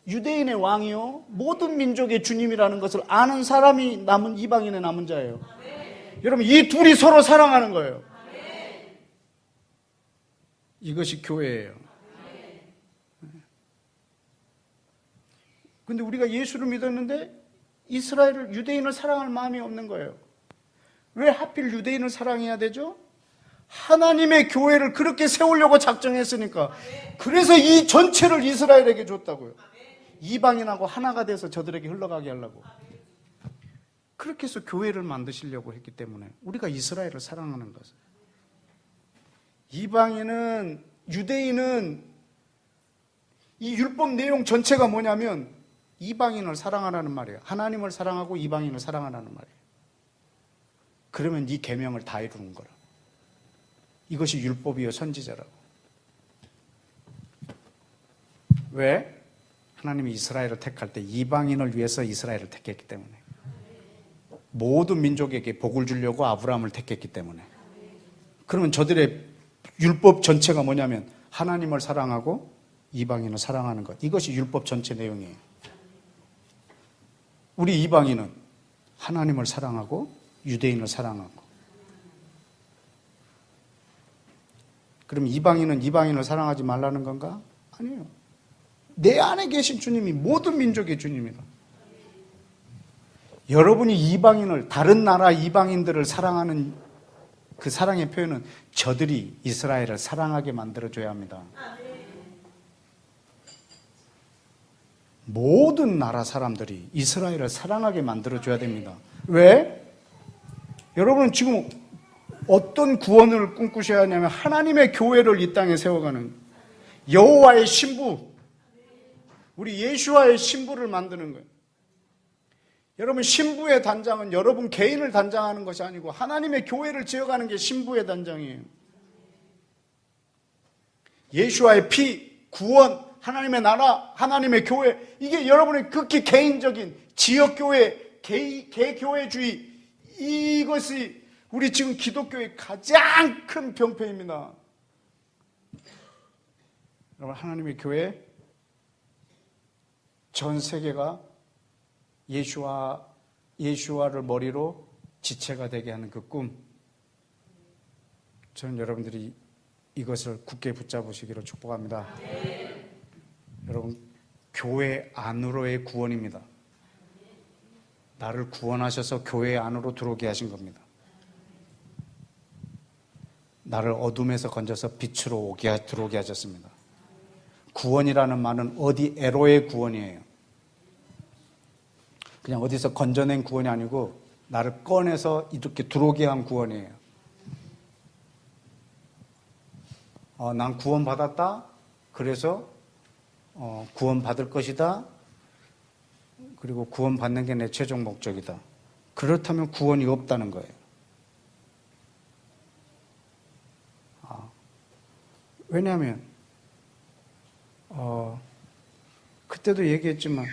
A: 유대인의 왕이요 모든 민족의 주님이라는 것을 아는 사람이 남은 이방인의 남은 자예요. 여러분, 이 둘이 서로 사랑하는 거예요. 이것이 교회예요. 근데 우리가 예수를 믿었는데 유대인을 사랑할 마음이 없는 거예요. 왜 하필 유대인을 사랑해야 되죠? 하나님의 교회를 그렇게 세우려고 작정했으니까. 그래서 이 전체를 이스라엘에게 줬다고요. 이방인하고 하나가 돼서 저들에게 흘러가게 하려고. 그렇게 해서 교회를 만드시려고 했기 때문에 우리가 이스라엘을 사랑하는 것은. 유대인은 이 율법 내용 전체가 뭐냐면 이방인을 사랑하라는 말이에요. 하나님을 사랑하고 이방인을 사랑하라는 말이에요. 그러면 이 계명을 다 이루는 거라. 이것이 율법이요 선지자라고. 왜? 하나님이 이스라엘을 택할 때 이방인을 위해서 이스라엘을 택했기 때문에. 모든 민족에게 복을 주려고 아브라함을 택했기 때문에. 그러면 저들의 율법 전체가 뭐냐면 하나님을 사랑하고 이방인을 사랑하는 것. 이것이 율법 전체 내용이에요. 우리 이방인은 하나님을 사랑하고 유대인을 사랑하고. 그럼 이방인은 이방인을 사랑하지 말라는 건가? 아니에요. 내 안에 계신 주님이 모든 민족의 주님이다. 여러분이 이방인을, 다른 나라 이방인들을 사랑하는 그 사랑의 표현은 저들이 이스라엘을 사랑하게 만들어줘야 합니다. 모든 나라 사람들이 이스라엘을 사랑하게 만들어줘야 됩니다. 왜? 여러분 지금 어떤 구원을 꿈꾸셔야 하냐면 하나님의 교회를 이 땅에 세워가는 여호와의 신부, 우리 예수와의 신부를 만드는 거예요. 여러분 신부의 단장은 여러분 개인을 단장하는 것이 아니고 하나님의 교회를 지어가는 게 신부의 단장이에요. 예수와의 피, 구원, 하나님의 나라, 하나님의 교회, 이게 여러분의 극히 개인적인 지역교회, 개교회주의, 이것이 우리 지금 기독교의 가장 큰 병폐입니다. 여러분 하나님의 교회, 전 세계가 예수와를 머리로 지체가 되게 하는 그 꿈, 저는 여러분들이 이것을 굳게 붙잡으시기를 축복합니다. 여러분 교회 안으로의 구원입니다. 나를 구원하셔서 교회 안으로 들어오게 하신 겁니다. 나를 어둠에서 건져서 빛으로 들어오게 하셨습니다. 구원이라는 말은 어디 에로의 구원이에요. 그냥 어디서 건져낸 구원이 아니고 나를 꺼내서 이렇게 들어오게 한 구원이에요. 난 구원받았다. 그래서 구원받을 것이다. 그리고 구원받는 게 내 최종 목적이다. 그렇다면 구원이 없다는 거예요. 왜냐하면 그때도 얘기했지만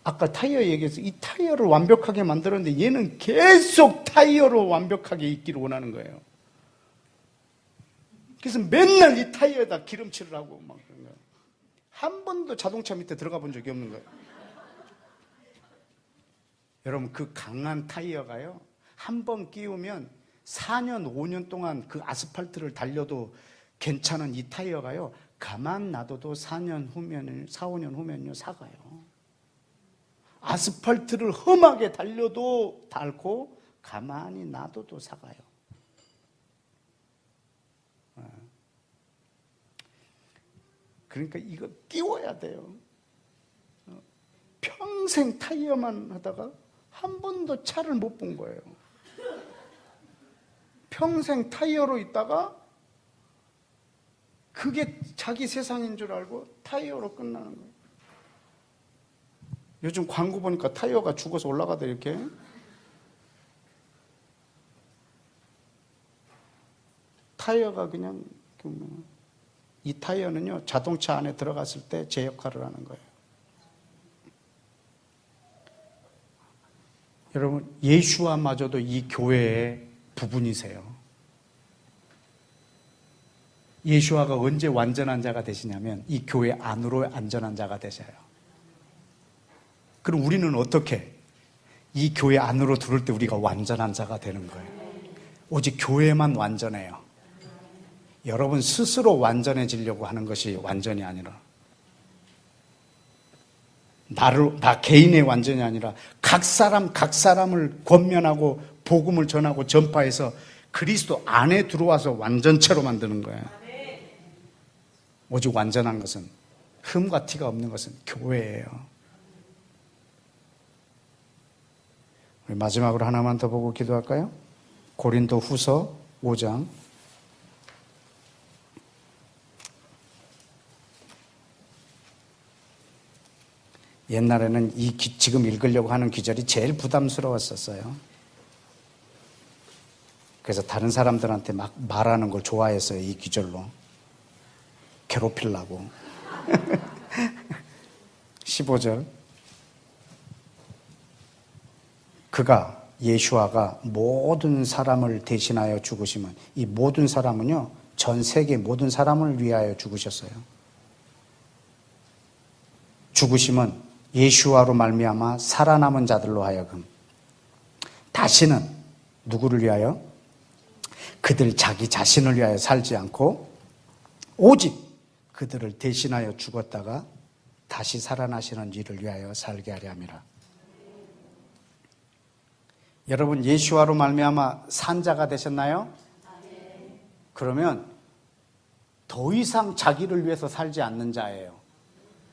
A: 아까 타이어 얘기해서 이 타이어를 완벽하게 만들었는데 얘는 계속 타이어로 완벽하게 있기를 원하는 거예요. 그래서 맨날 이 타이어에다 기름칠을 하고 막 그런 거예요. 한 번도 자동차 밑에 들어가 본 적이 없는 거예요. 여러분, 그 강한 타이어가요, 한 번 끼우면 4년, 5년 동안 그 아스팔트를 달려도 괜찮은 이 타이어가요, 가만 놔둬도 4년 후면, 4, 5년 후면요, 사가요. 아스팔트를 험하게 달려도 닳고, 가만히 놔둬도 사가요. 그러니까 이거 끼워야 돼요. 평생 타이어만 하다가 한 번도 차를 못 본 거예요. 평생 타이어로 있다가 그게 자기 세상인 줄 알고 타이어로 끝나는 거예요. 요즘 광고 보니까 타이어가 죽어서 올라가다 이렇게. 타이어가 그냥 이 타이어는요, 자동차 안에 들어갔을 때 제 역할을 하는 거예요. 여러분, 예수와마저도 이 교회의 부분이세요. 예수와가 언제 완전한 자가 되시냐면 이 교회 안으로 안전한 자가 되셔요. 그럼 우리는 어떻게? 이 교회 안으로 들어올 때 우리가 완전한 자가 되는 거예요. 오직 교회만 완전해요. 여러분 스스로 완전해지려고 하는 것이 완전이 아니라, 나 개인의 완전이 아니라 각 사람을 권면하고 복음을 전하고 전파해서 그리스도 안에 들어와서 완전체로 만드는 거예요. 오직 완전한 것은, 흠과 티가 없는 것은 교회예요. 우리 마지막으로 하나만 더 보고 기도할까요? 고린도 후서 5장. 옛날에는 지금 읽으려고 하는 기절이 제일 부담스러웠었어요. 그래서 다른 사람들한테 막 말하는 걸 좋아했어요. 이 기절로 괴롭히려고. 15절. 그가, 예수아가 모든 사람을 대신하여 죽으시면, 이 모든 사람은요, 전 세계 모든 사람을 위하여 죽으셨어요. 죽으심은 예수아로 말미암아 살아남은 자들로 하여금 다시는 누구를 위하여? 그들 자기 자신을 위하여 살지 않고 오직 그들을 대신하여 죽었다가 다시 살아나시는 이를 위하여 살게 하려 함이라. 여러분, 예수아로 말미암아 산 자가 되셨나요? 그러면 더 이상 자기를 위해서 살지 않는 자예요.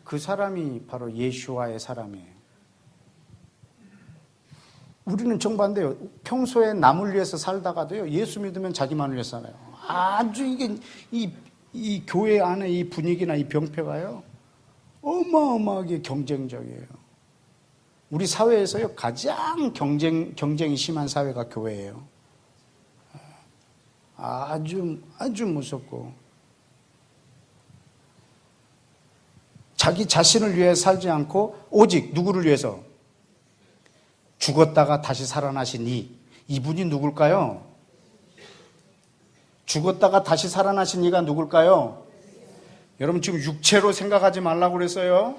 A: 그 사람이 바로 예수와의 사람이에요. 우리는 정반대예요. 평소에 남을 위해서 살다가도요, 예수 믿으면 자기만을 위해서 살아요. 아주 이 교회 안에 이 분위기나 이 병폐가요, 어마어마하게 경쟁적이에요. 우리 사회에서요, 가장 경쟁이 심한 사회가 교회예요. 아주 무섭고. 자기 자신을 위해 살지 않고 오직 누구를 위해서? 죽었다가 다시 살아나신 이분이 누굴까요? 죽었다가 다시 살아나신 이가 누굴까요? 여러분 지금 육체로 생각하지 말라고 그랬어요.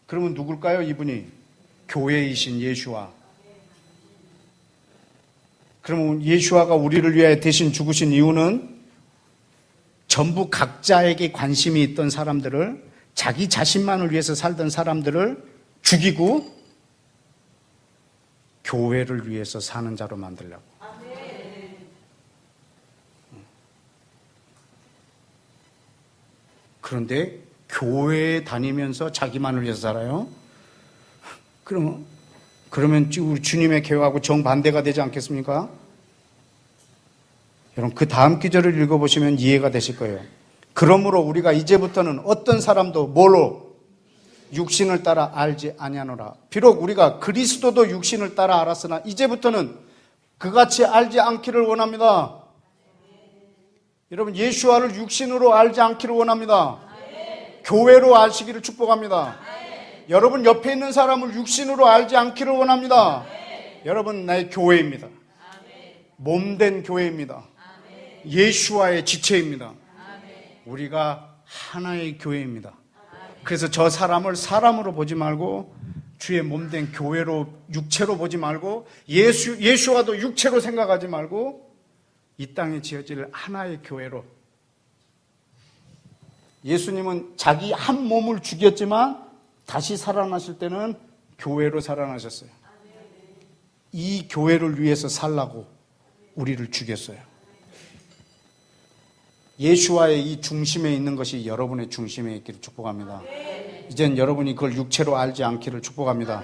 A: 그러면 누굴까요? 이분이 교회이신 예수와. 그러면 예수와가 우리를 위해 대신 죽으신 이유는 전부 각자에게 관심이 있던 사람들을, 자기 자신만을 위해서 살던 사람들을 죽이고 교회를 위해서 사는 자로 만들려고. 그런데 교회에 다니면서 자기만을 위해서 살아요? 그러면 우리 주님의 계획하고 정반대가 되지 않겠습니까? 여러분 그 다음 기절을 읽어보시면 이해가 되실 거예요. 그러므로 우리가 이제부터는 어떤 사람도 뭘로? 육신을 따라 알지 아니하노라. 비록 우리가 그리스도도 육신을 따라 알았으나 이제부터는 그같이 알지 않기를 원합니다. 여러분, 예수와를 육신으로 알지 않기를 원합니다. 교회로 아시기를 축복합니다. 여러분, 옆에 있는 사람을 육신으로 알지 않기를 원합니다. 여러분, 나의 교회입니다. 몸된 교회입니다. 예수와의 지체입니다. 우리가 하나의 교회입니다. 그래서 저 사람을 사람으로 보지 말고 주의 몸된 교회로, 육체로 보지 말고, 예수와도 육체로 생각하지 말고 이 땅에 지어질 하나의 교회로. 예수님은 자기 한 몸을 죽였지만 다시 살아나실 때는 교회로 살아나셨어요. 이 교회를 위해서 살라고 우리를 죽였어요. 예수와의 이 중심에 있는 것이 여러분의 중심에 있기를 축복합니다. 이젠 여러분이 그걸 육체로 알지 않기를 축복합니다.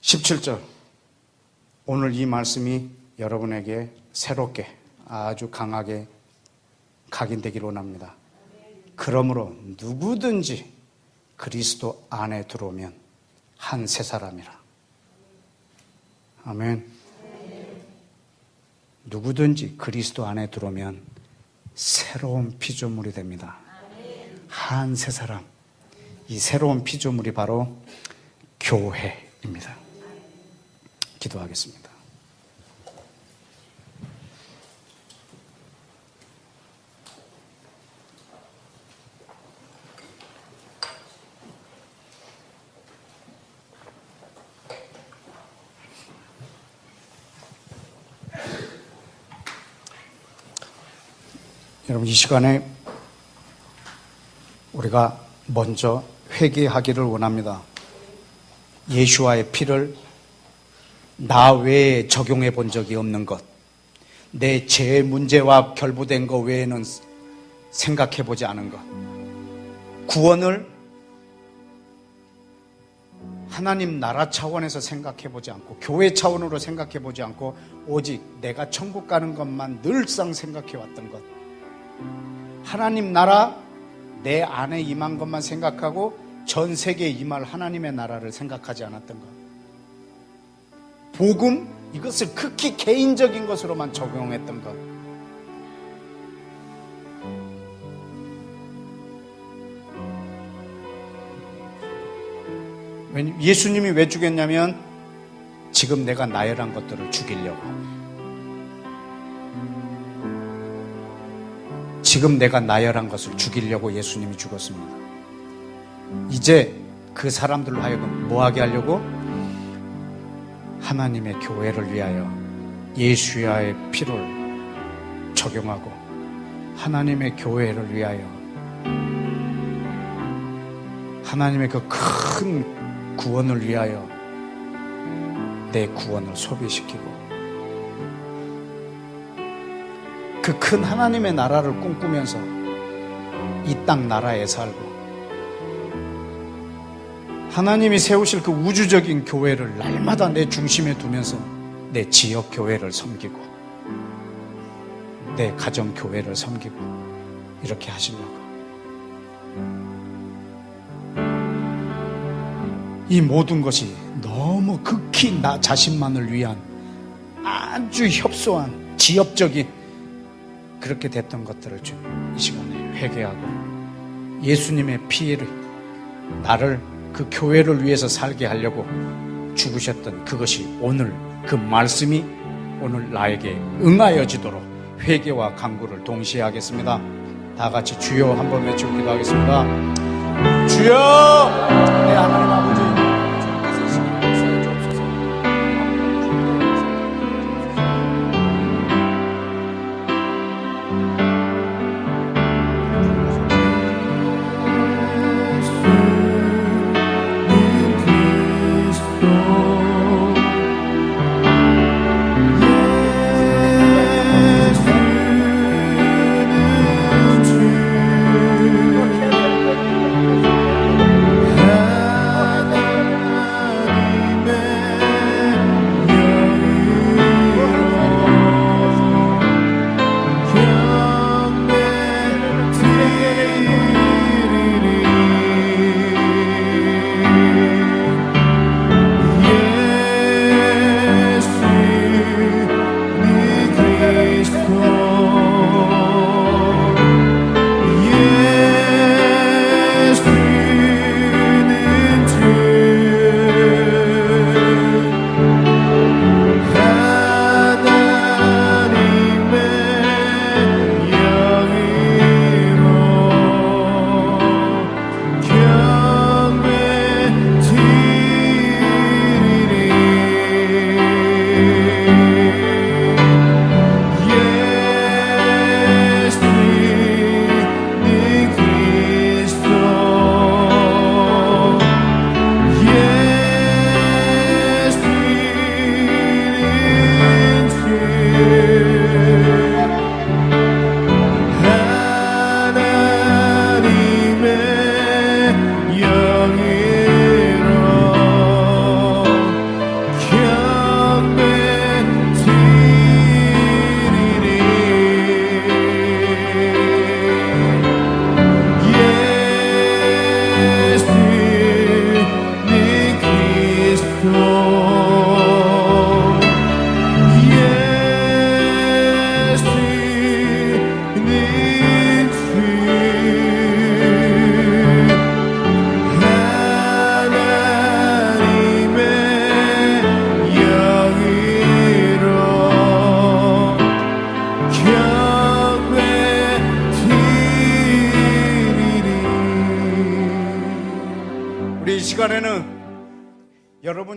A: 17절. 오늘 이 말씀이 여러분에게 새롭게 아주 강하게 각인되기를 원합니다. 그러므로 누구든지 그리스도 안에 들어오면 한 새 사람이라. 아멘. 누구든지 그리스도 안에 들어오면 새로운 피조물이 됩니다. 한 새 사람. 이 새로운 피조물이 바로 교회입니다. 기도하겠습니다. 여러분, 이 시간에 우리가 먼저 회개하기를 원합니다. 예수와의 피를 나 외에 적용해 본 적이 없는 것, 내 죄 문제와 결부된 것 외에는 생각해 보지 않은 것, 구원을 하나님 나라 차원에서 생각해 보지 않고, 교회 차원으로 생각해 보지 않고, 오직 내가 천국 가는 것만 늘상 생각해 왔던 것, 하나님 나라 내 안에 임한 것만 생각하고 전 세계에 임할 하나님의 나라를 생각하지 않았던 것, 복음, 이것을 극히 개인적인 것으로만 적용했던 것, 예수님이 왜 죽였냐면 지금 내가 나열한 것들을 죽이려고, 지금 내가 나열한 것을 죽이려고 예수님이 죽었습니다. 이제 그 사람들로 하여금 뭐하게 하려고? 하나님의 교회를 위하여 예수와의 피를 적용하고 하나님의 교회를 위하여 하나님의 그 큰 구원을 위하여 내 구원을 소비시키고 그 큰 하나님의 나라를 꿈꾸면서 이 땅 나라에 살고 하나님이 세우실 그 우주적인 교회를 날마다 내 중심에 두면서 내 지역 교회를 섬기고 내 가정 교회를 섬기고 이렇게 하시려고, 이 모든 것이 너무 극히 나 자신만을 위한 아주 협소한 지엽적인 그렇게 됐던 것들을 이 시간에 회개하고 예수님의 피를 나를 그 교회를 위해서 살게 하려고 죽으셨던 그것이 오늘 그 말씀이 오늘 나에게 응하여지도록 회개와 간구를 동시에 하겠습니다. 다 같이 주여 한번 외치고 기도하겠습니다. 주여, 내 하나님 아버지, 주님께서 이 시간에 역사해 주옵소서.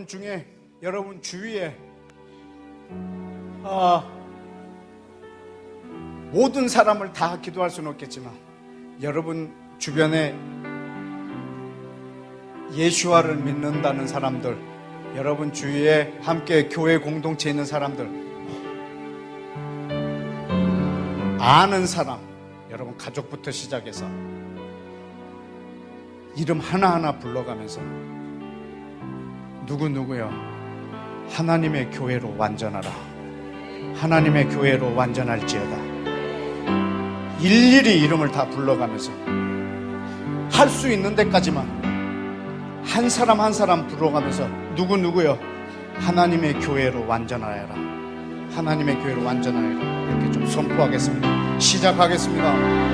A: 여러분 중에, 여러분 주위에 모든 사람을 다 기도할 수는 없겠지만 여러분 주변에 예수와를 믿는다는 사람들, 여러분 주위에 함께 교회 공동체에 있는 사람들, 아는 사람, 여러분 가족부터 시작해서 이름 하나하나 불러가면서 누구누구요, 하나님의 교회로 완전하라, 하나님의 교회로 완전할지어다. 일일이 이름을 다 불러가면서 할 수 있는 데까지만 한 사람 한 사람 불러가면서 누구누구요, 하나님의 교회로 완전하여라, 하나님의 교회로 완전하여라, 이렇게 좀 선포하겠습니다. 시작하겠습니다.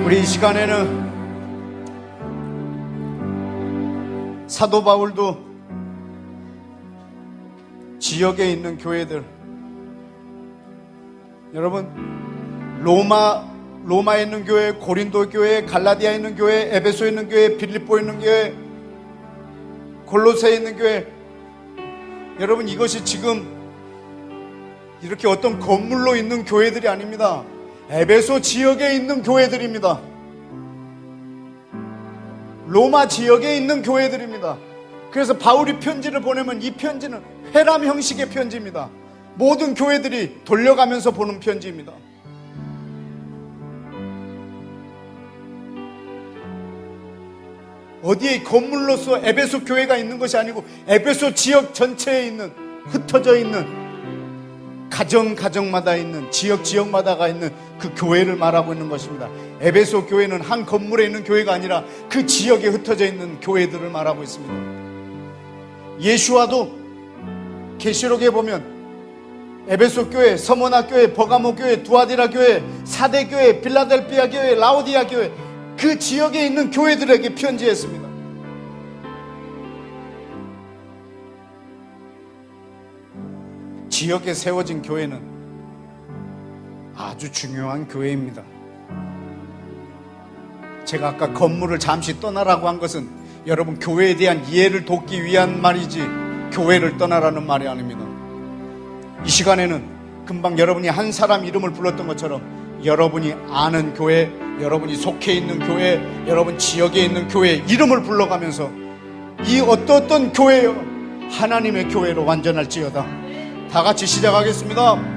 A: 우리 이 시간에는 사도 바울도 지역에 있는 교회들, 여러분 로마에 있는 교회, 고린도 교회, 갈라디아에 있는 교회, 에베소에 있는 교회, 빌립보에 있는 교회, 골로새에 있는 교회, 여러분 이것이 지금 이렇게 어떤 건물로 있는 교회들이 아닙니다. 에베소 지역에 있는 교회들입니다. 로마 지역에 있는 교회들입니다. 그래서 바울이 편지를 보내면 이 편지는 회람 형식의 편지입니다. 모든 교회들이 돌려가면서 보는 편지입니다. 어디에 건물로서 에베소 교회가 있는 것이 아니고 에베소 지역 전체에 있는, 흩어져 있는, 가정마다 있는, 지역마다가 있는 그 교회를 말하고 있는 것입니다. 에베소 교회는 한 건물에 있는 교회가 아니라 그 지역에 흩어져 있는 교회들을 말하고 있습니다. 예수와도 계시록에 보면 에베소 교회, 서머나 교회, 버가모 교회, 두아디라 교회, 사대 교회, 빌라델피아 교회, 라오디아 교회, 그 지역에 있는 교회들에게 편지했습니다. 지역에 세워진 교회는 아주 중요한 교회입니다. 제가 아까 건물을 잠시 떠나라고 한 것은 여러분, 교회에 대한 이해를 돕기 위한 말이지 교회를 떠나라는 말이 아닙니다. 이 시간에는 금방 여러분이 한 사람 이름을 불렀던 것처럼 여러분이 아는 교회, 여러분이 속해 있는 교회, 여러분 지역에 있는 교회 이름을 불러가면서 이 어떤 교회요, 하나님의 교회로 완전할지어다. 다 같이 시작하겠습니다.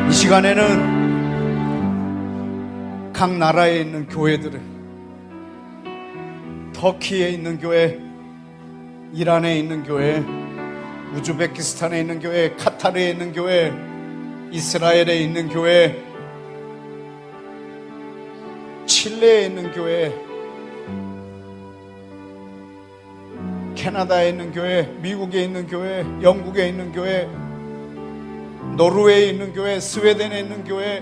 A: 이 시간에는 각 나라에 있는 교회들을, 터키에 있는 교회, 이란에 있는 교회, 우즈베키스탄에 있는 교회, 카타르에 있는 교회, 이스라엘에 있는 교회, 칠레에 있는 교회, 캐나다에 있는 교회, 미국에 있는 교회, 영국에 있는 교회, 노르웨이에 있는 교회, 스웨덴에 있는 교회,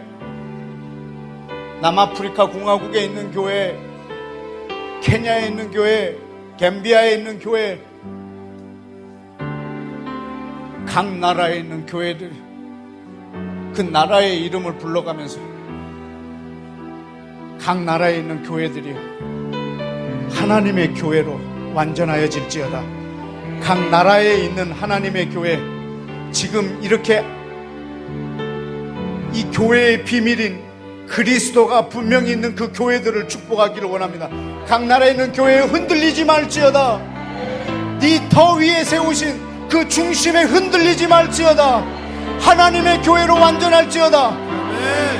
A: 남아프리카 공화국에 있는 교회, 케냐에 있는 교회, 감비아에 있는 교회, 각 나라에 있는 교회들, 그 나라의 이름을 불러가면서 각 나라에 있는 교회들이 하나님의 교회로 완전하여질지어다. 각 나라에 있는 하나님의 교회, 지금 이렇게 이 교회의 비밀인 그리스도가 분명히 있는 그 교회들을 축복하기를 원합니다. 각 나라에 있는 교회에 흔들리지 말지어다. 네 터 위에 세우신 그 중심에 흔들리지 말지어다. 하나님의 교회로 완전할지어다.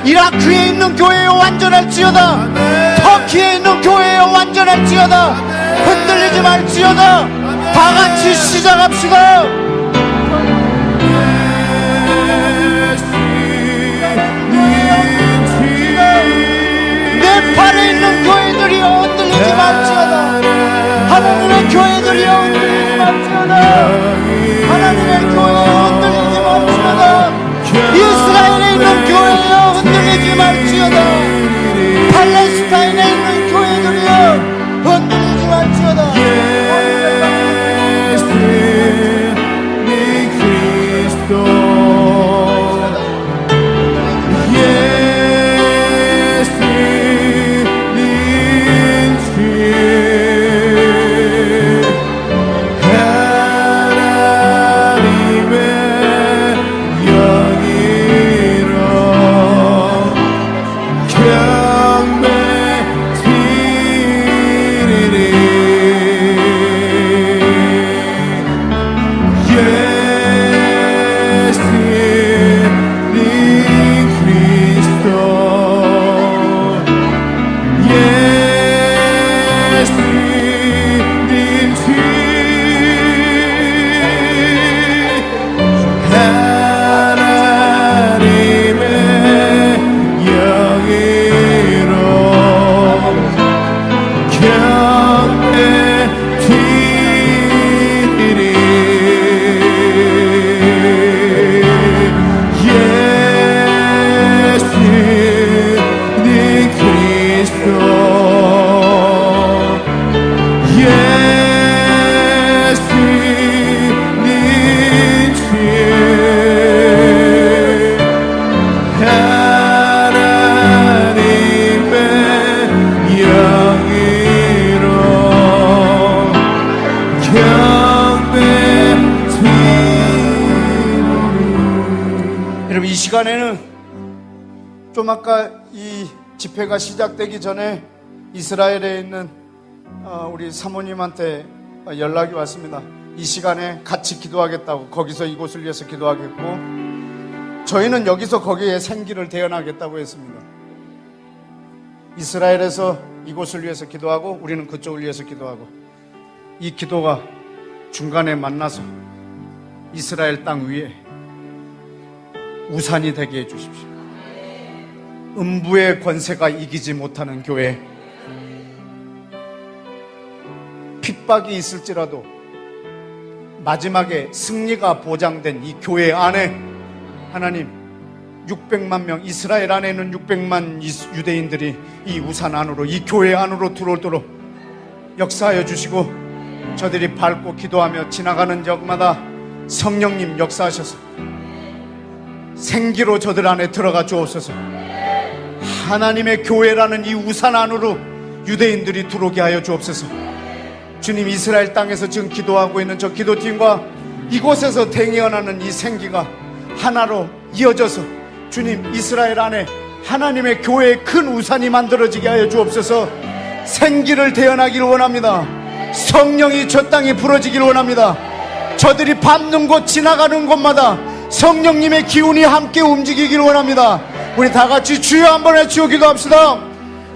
A: 이라크에 있는 교회에 완전할지어다. 터키에 있는 교회에 완전할지어다. 흔들리지 말지어다. 다 같이 시작합시다. 네팔에 있는 교회들이 흔들리지 말지어다. 하나님의 교회들이 흔들리지 말지어다. 하나님의 교회에 흔들리지 말지어다. 이스라엘에 있는 교회에 흔들리지 말지어다. 팔레스타인에 있는 교회들이여 흔들리지 말지어다. 하나님, 이 시간에는 좀 아까 이 집회가 시작되기 전에 이스라엘에 있는 우리 사모님한테 연락이 왔습니다. 이 시간에 같이 기도하겠다고, 거기서 이곳을 위해서 기도하겠고 저희는 여기서 거기에 생기를 대언하겠다고 했습니다. 이스라엘에서 이곳을 위해서 기도하고 우리는 그쪽을 위해서 기도하고, 이 기도가 중간에 만나서 이스라엘 땅 위에 우산이 되게 해주십시오. 음부의 권세가 이기지 못하는 교회, 핍박이 있을지라도 마지막에 승리가 보장된 이 교회 안에 하나님 600만 명, 이스라엘 안에 있는 600만 유대인들이 이 우산 안으로, 이 교회 안으로 들어오도록 역사하여 주시고, 저들이 밟고 기도하며 지나가는 적마다 성령님 역사하셔서 생기로 저들 안에 들어가 주옵소서. 하나님의 교회라는 이 우산 안으로 유대인들이 들어오게 하여 주옵소서. 주님, 이스라엘 땅에서 지금 기도하고 있는 저 기도팀과 이곳에서 댕이어나는 이 생기가 하나로 이어져서 주님, 이스라엘 안에 하나님의 교회의 큰 우산이 만들어지게 하여 주옵소서. 생기를 대언하기를 원합니다. 성령이 저 땅에 부러지기를 원합니다. 저들이 밟는 곳, 지나가는 곳마다 성령님의 기운이 함께 움직이기를 원합니다. 우리 다 같이 주여 한번 외치고 기도합시다.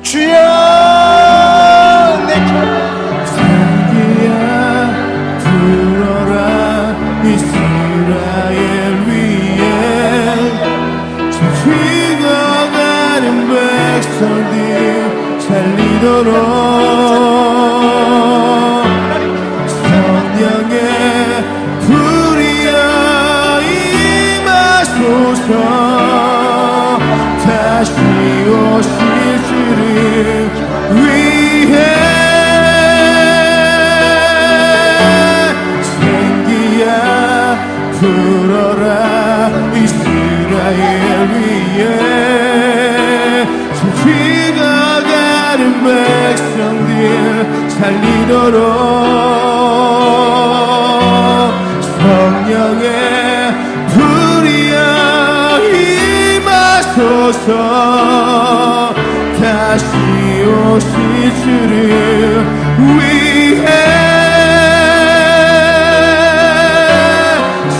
A: 주여, 내
B: 생기야 불어라 이스라엘 위에, 죽어가는 백성들 살리도록 성령의 불이여 임하소서. 다시 오실 주를 위해 생기야 불어라 이스라엘 위에, 죽어가는 백성들 살리도록 성령의 불이여 임하소서. 다시 오실 주를 위해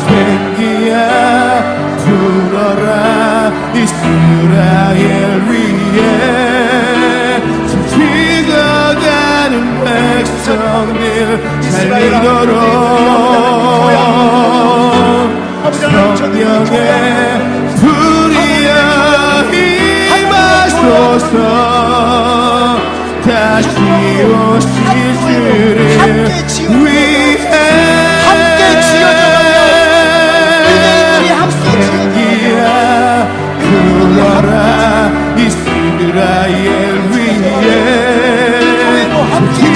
B: 생기야 불어라 이스라엘 위에, 죽어가는 백성들 살리도록 성령의 불이여 임하소서. 다시 오실 주를 위해 생기야 불어라 이스라엘 위에, 죽어가는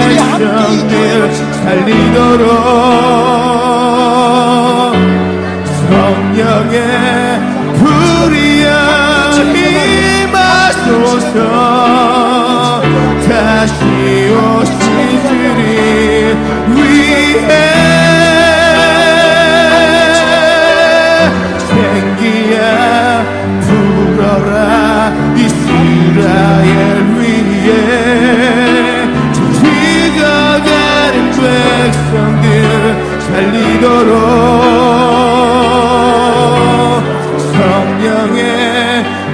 B: 백성들 살리도록 성령의 불이여 임하소서. 다시 오실 주를 위해 생기야 불어라 이스라엘 위에, 죽어가는 백성들 살리도록 성령의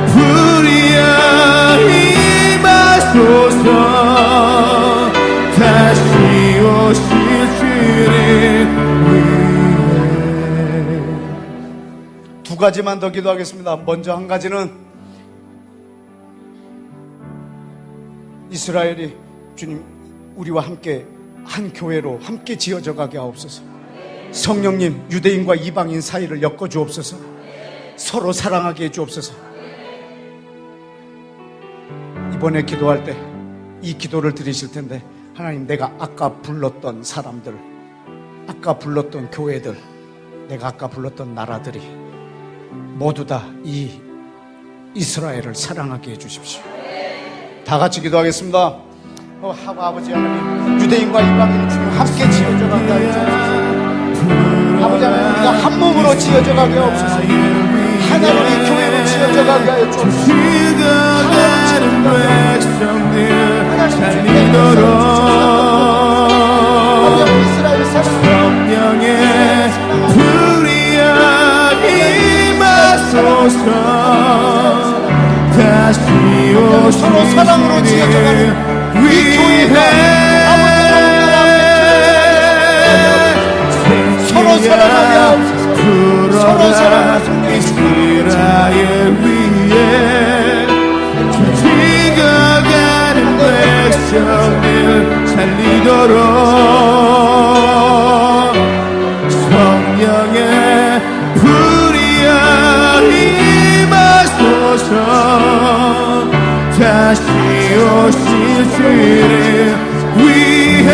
B: 불이여 임하소서. 다시 오실 주를 위해.
A: 두 가지만 더 기도하겠습니다. 먼저 한 가지는 이스라엘이 주님 우리와 함께 한 교회로 함께 지어져 가게 하옵소서. 성령님, 유대인과 이방인 사이를 엮어 주옵소서. 서로 사랑하게 해 주옵소서. 이번에 기도할 때 이 기도를 드리실 텐데, 하나님, 내가 아까 불렀던 사람들, 아까 불렀던 교회들, 내가 아까 불렀던 나라들이 모두 다 이 이스라엘을 사랑하게 해주십시오. 다 같이 기도하겠습니다. 아버지 하나님, 유대인과 이방인 주님 함께 지어져 가게 하여 주옵소서. 아버지 하나님, 우리가 우리가 한 몸으로 지어져 가게 하옵소서. 하나님의 교회로 지어져 가게 하여 주옵소서.
B: 죽어가는 백성들 살리도록 성령의 불이여 임하소서. 다시
A: 서로 사랑으로 지어져가는 이 교회가 서로 사랑하게 하옵소서. 서로 사랑하는
B: 이스라엘 위에 죽어가는 백성들 살리도록 성령의 불이여 임하소서. 다시 오실 주를 위해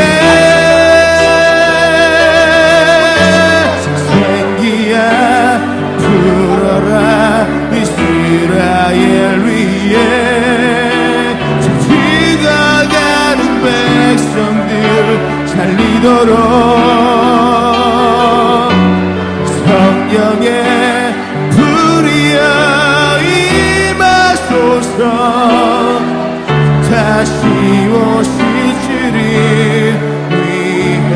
B: 불어라 이스라엘 위에 죽어가는 백성들 살리도록 성령의 불이여 임하소서. 다시 오실 주를 위해.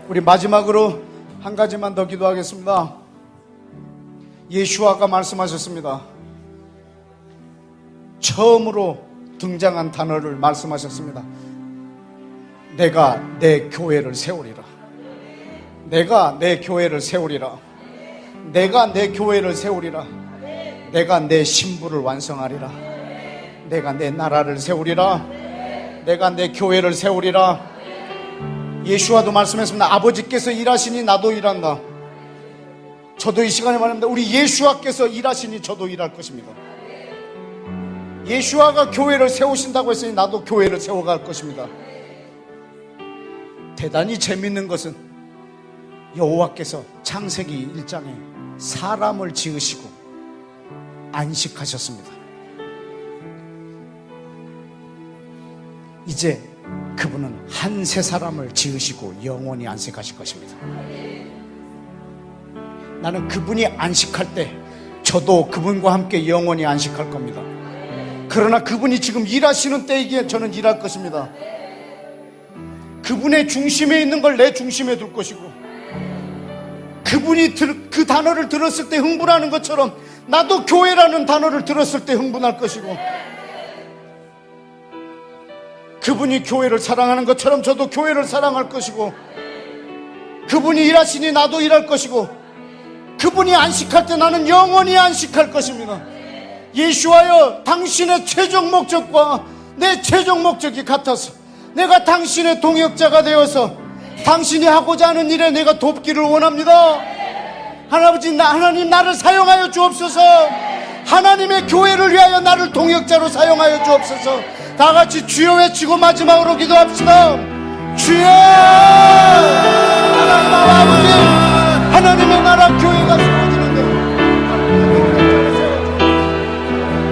A: 우리 마지막으로 한 가지만 더 기도하겠습니다. 예수아가 말씀하셨습니다. 처음으로 등장한 단어를 말씀하셨습니다. 내가 내 교회를 세우리라. 내가 내 교회를 세우리라. 내가 내 교회를 세우리라. 내가 내 신부를 완성하리라. 내가 내 나라를 세우리라. 내가 내 교회를 세우리라. 예수와도 말씀했습니다. 아버지께서 일하시니 나도 일한다. 저도 이 시간에 말합니다. 우리 예수와께서 일하시니 저도 일할 것입니다. 예수와가 교회를 세우신다고 했으니 나도 교회를 세워갈 것입니다. 대단히 재밌는 것은 여호와께서 창세기 1장에 사람을 지으시고 안식하셨습니다. 이제 그분은 한 세 사람을 지으시고 영원히 안식하실 것입니다. 나는 그분이 안식할 때 저도 그분과 함께 영원히 안식할 겁니다. 그러나 그분이 지금 일하시는 때이기에 저는 일할 것입니다. 그분의 중심에 있는 걸 내 중심에 둘 것이고, 그분이 그 단어를 들었을 때 흥분하는 것처럼 나도 교회라는 단어를 들었을 때 흥분할 것이고, 그분이 교회를 사랑하는 것처럼 저도 교회를 사랑할 것이고, 그분이 일하시니 나도 일할 것이고, 그분이 안식할 때 나는 영원히 안식할 것입니다. 예수하여 당신의 최종 목적과 내 최종 목적이 같아서 내가 당신의 동역자가 되어서 당신이 하고자 하는 일에 내가 돕기를 원합니다. 하나님 나를 사용하여 주옵소서. 하나님의 교회를 위하여 나를 동역자로 사용하여 주옵소서. 다 같이 주여 외치고 마지막으로 기도합시다. 주여! 하나님 아버지, 하나님의 나라 교회가 세워지는데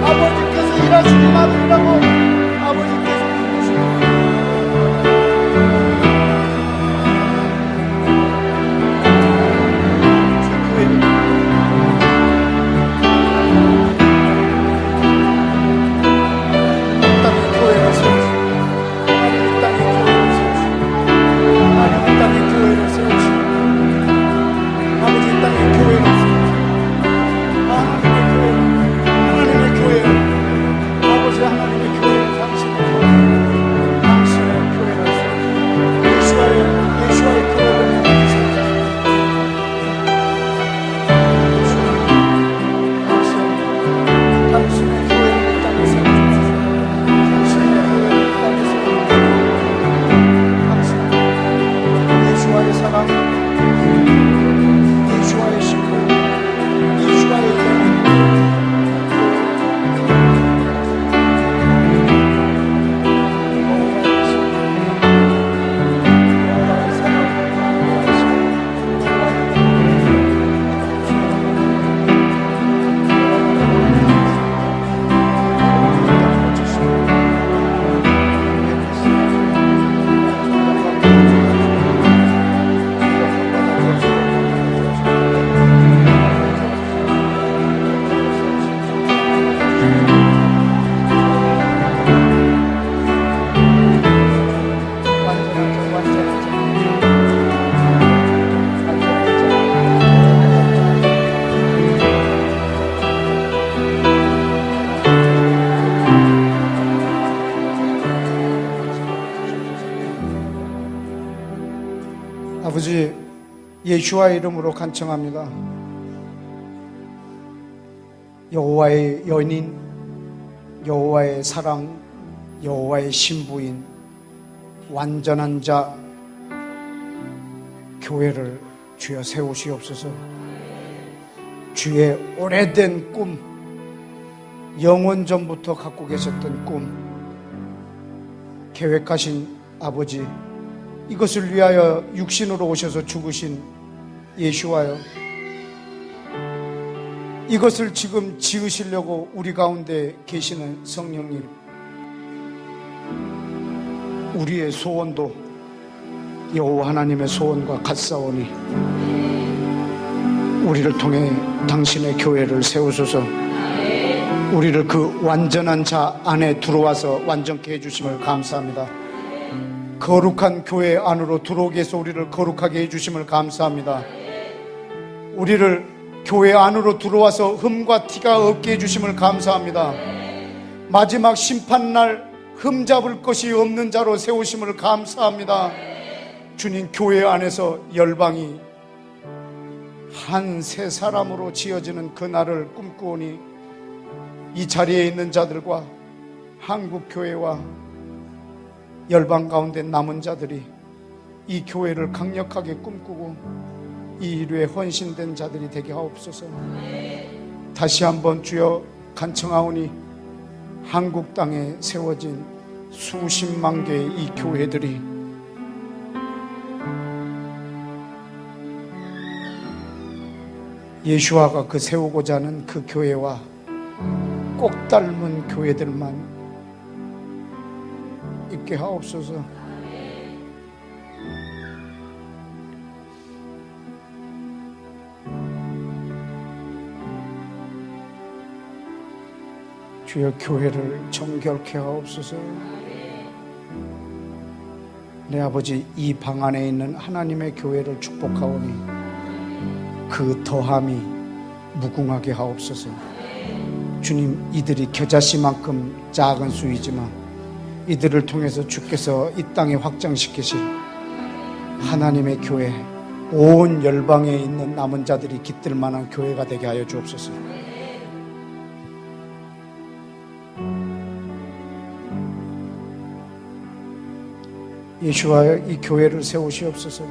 A: 아버지께서 일하시지 말으라고 아버지께서 아버지, 예수와의 이름으로 간청합니다. 여호와의 연인, 여호와의 사랑, 여호와의 신부인 완전한 자 교회를 주여 세우시옵소서. 주의 오래된 꿈, 영원 전부터 갖고 계셨던 꿈, 계획하신 아버지, 이것을 위하여 육신으로 오셔서 죽으신 예수와요, 이것을 지금 지으시려고 우리 가운데 계시는 성령님, 우리의 소원도 여호와 하나님의 소원과 같사오니 우리를 통해 당신의 교회를 세우소서. 우리를 그 완전한 자 안에 들어와서 완전케 해주심을 감사합니다. 거룩한 교회 안으로 들어오게 해서 우리를 거룩하게 해주심을 감사합니다. 우리를 교회 안으로 들어와서 흠과 티가 없게 해주심을 감사합니다. 마지막 심판날 흠 잡을 것이 없는 자로 세우심을 감사합니다. 주님, 교회 안에서 열방이 한 세 사람으로 지어지는 그날을 꿈꾸오니 이 자리에 있는 자들과 한국교회와 열방 가운데 남은 자들이 이 교회를 강력하게 꿈꾸고 이 일에 헌신된 자들이 되게 하옵소서. 다시 한번 주여 간청하오니 한국 땅에 세워진 수십만 개의 이 교회들이 예수와가 그 세우고자 하는 그 교회와 꼭 닮은 교회들만 있게 하옵소서. 주여, 교회를 정결케 하옵소서. 내 아버지, 이 방 안에 있는 하나님의 교회를 축복하오니 그 더함이 무궁하게 하옵소서. 주님, 이들이 겨자씨만큼 작은 수이지만 이들을 통해서 주께서 이 땅에 확장시키실 하나님의 교회, 온 열방에 있는 남은 자들이 깃들 만한 교회가 되게 하여 주옵소서. 예수와 이 교회를 세우시옵소서.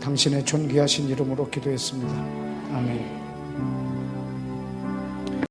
A: 당신의 존귀하신 이름으로 기도했습니다. 아멘.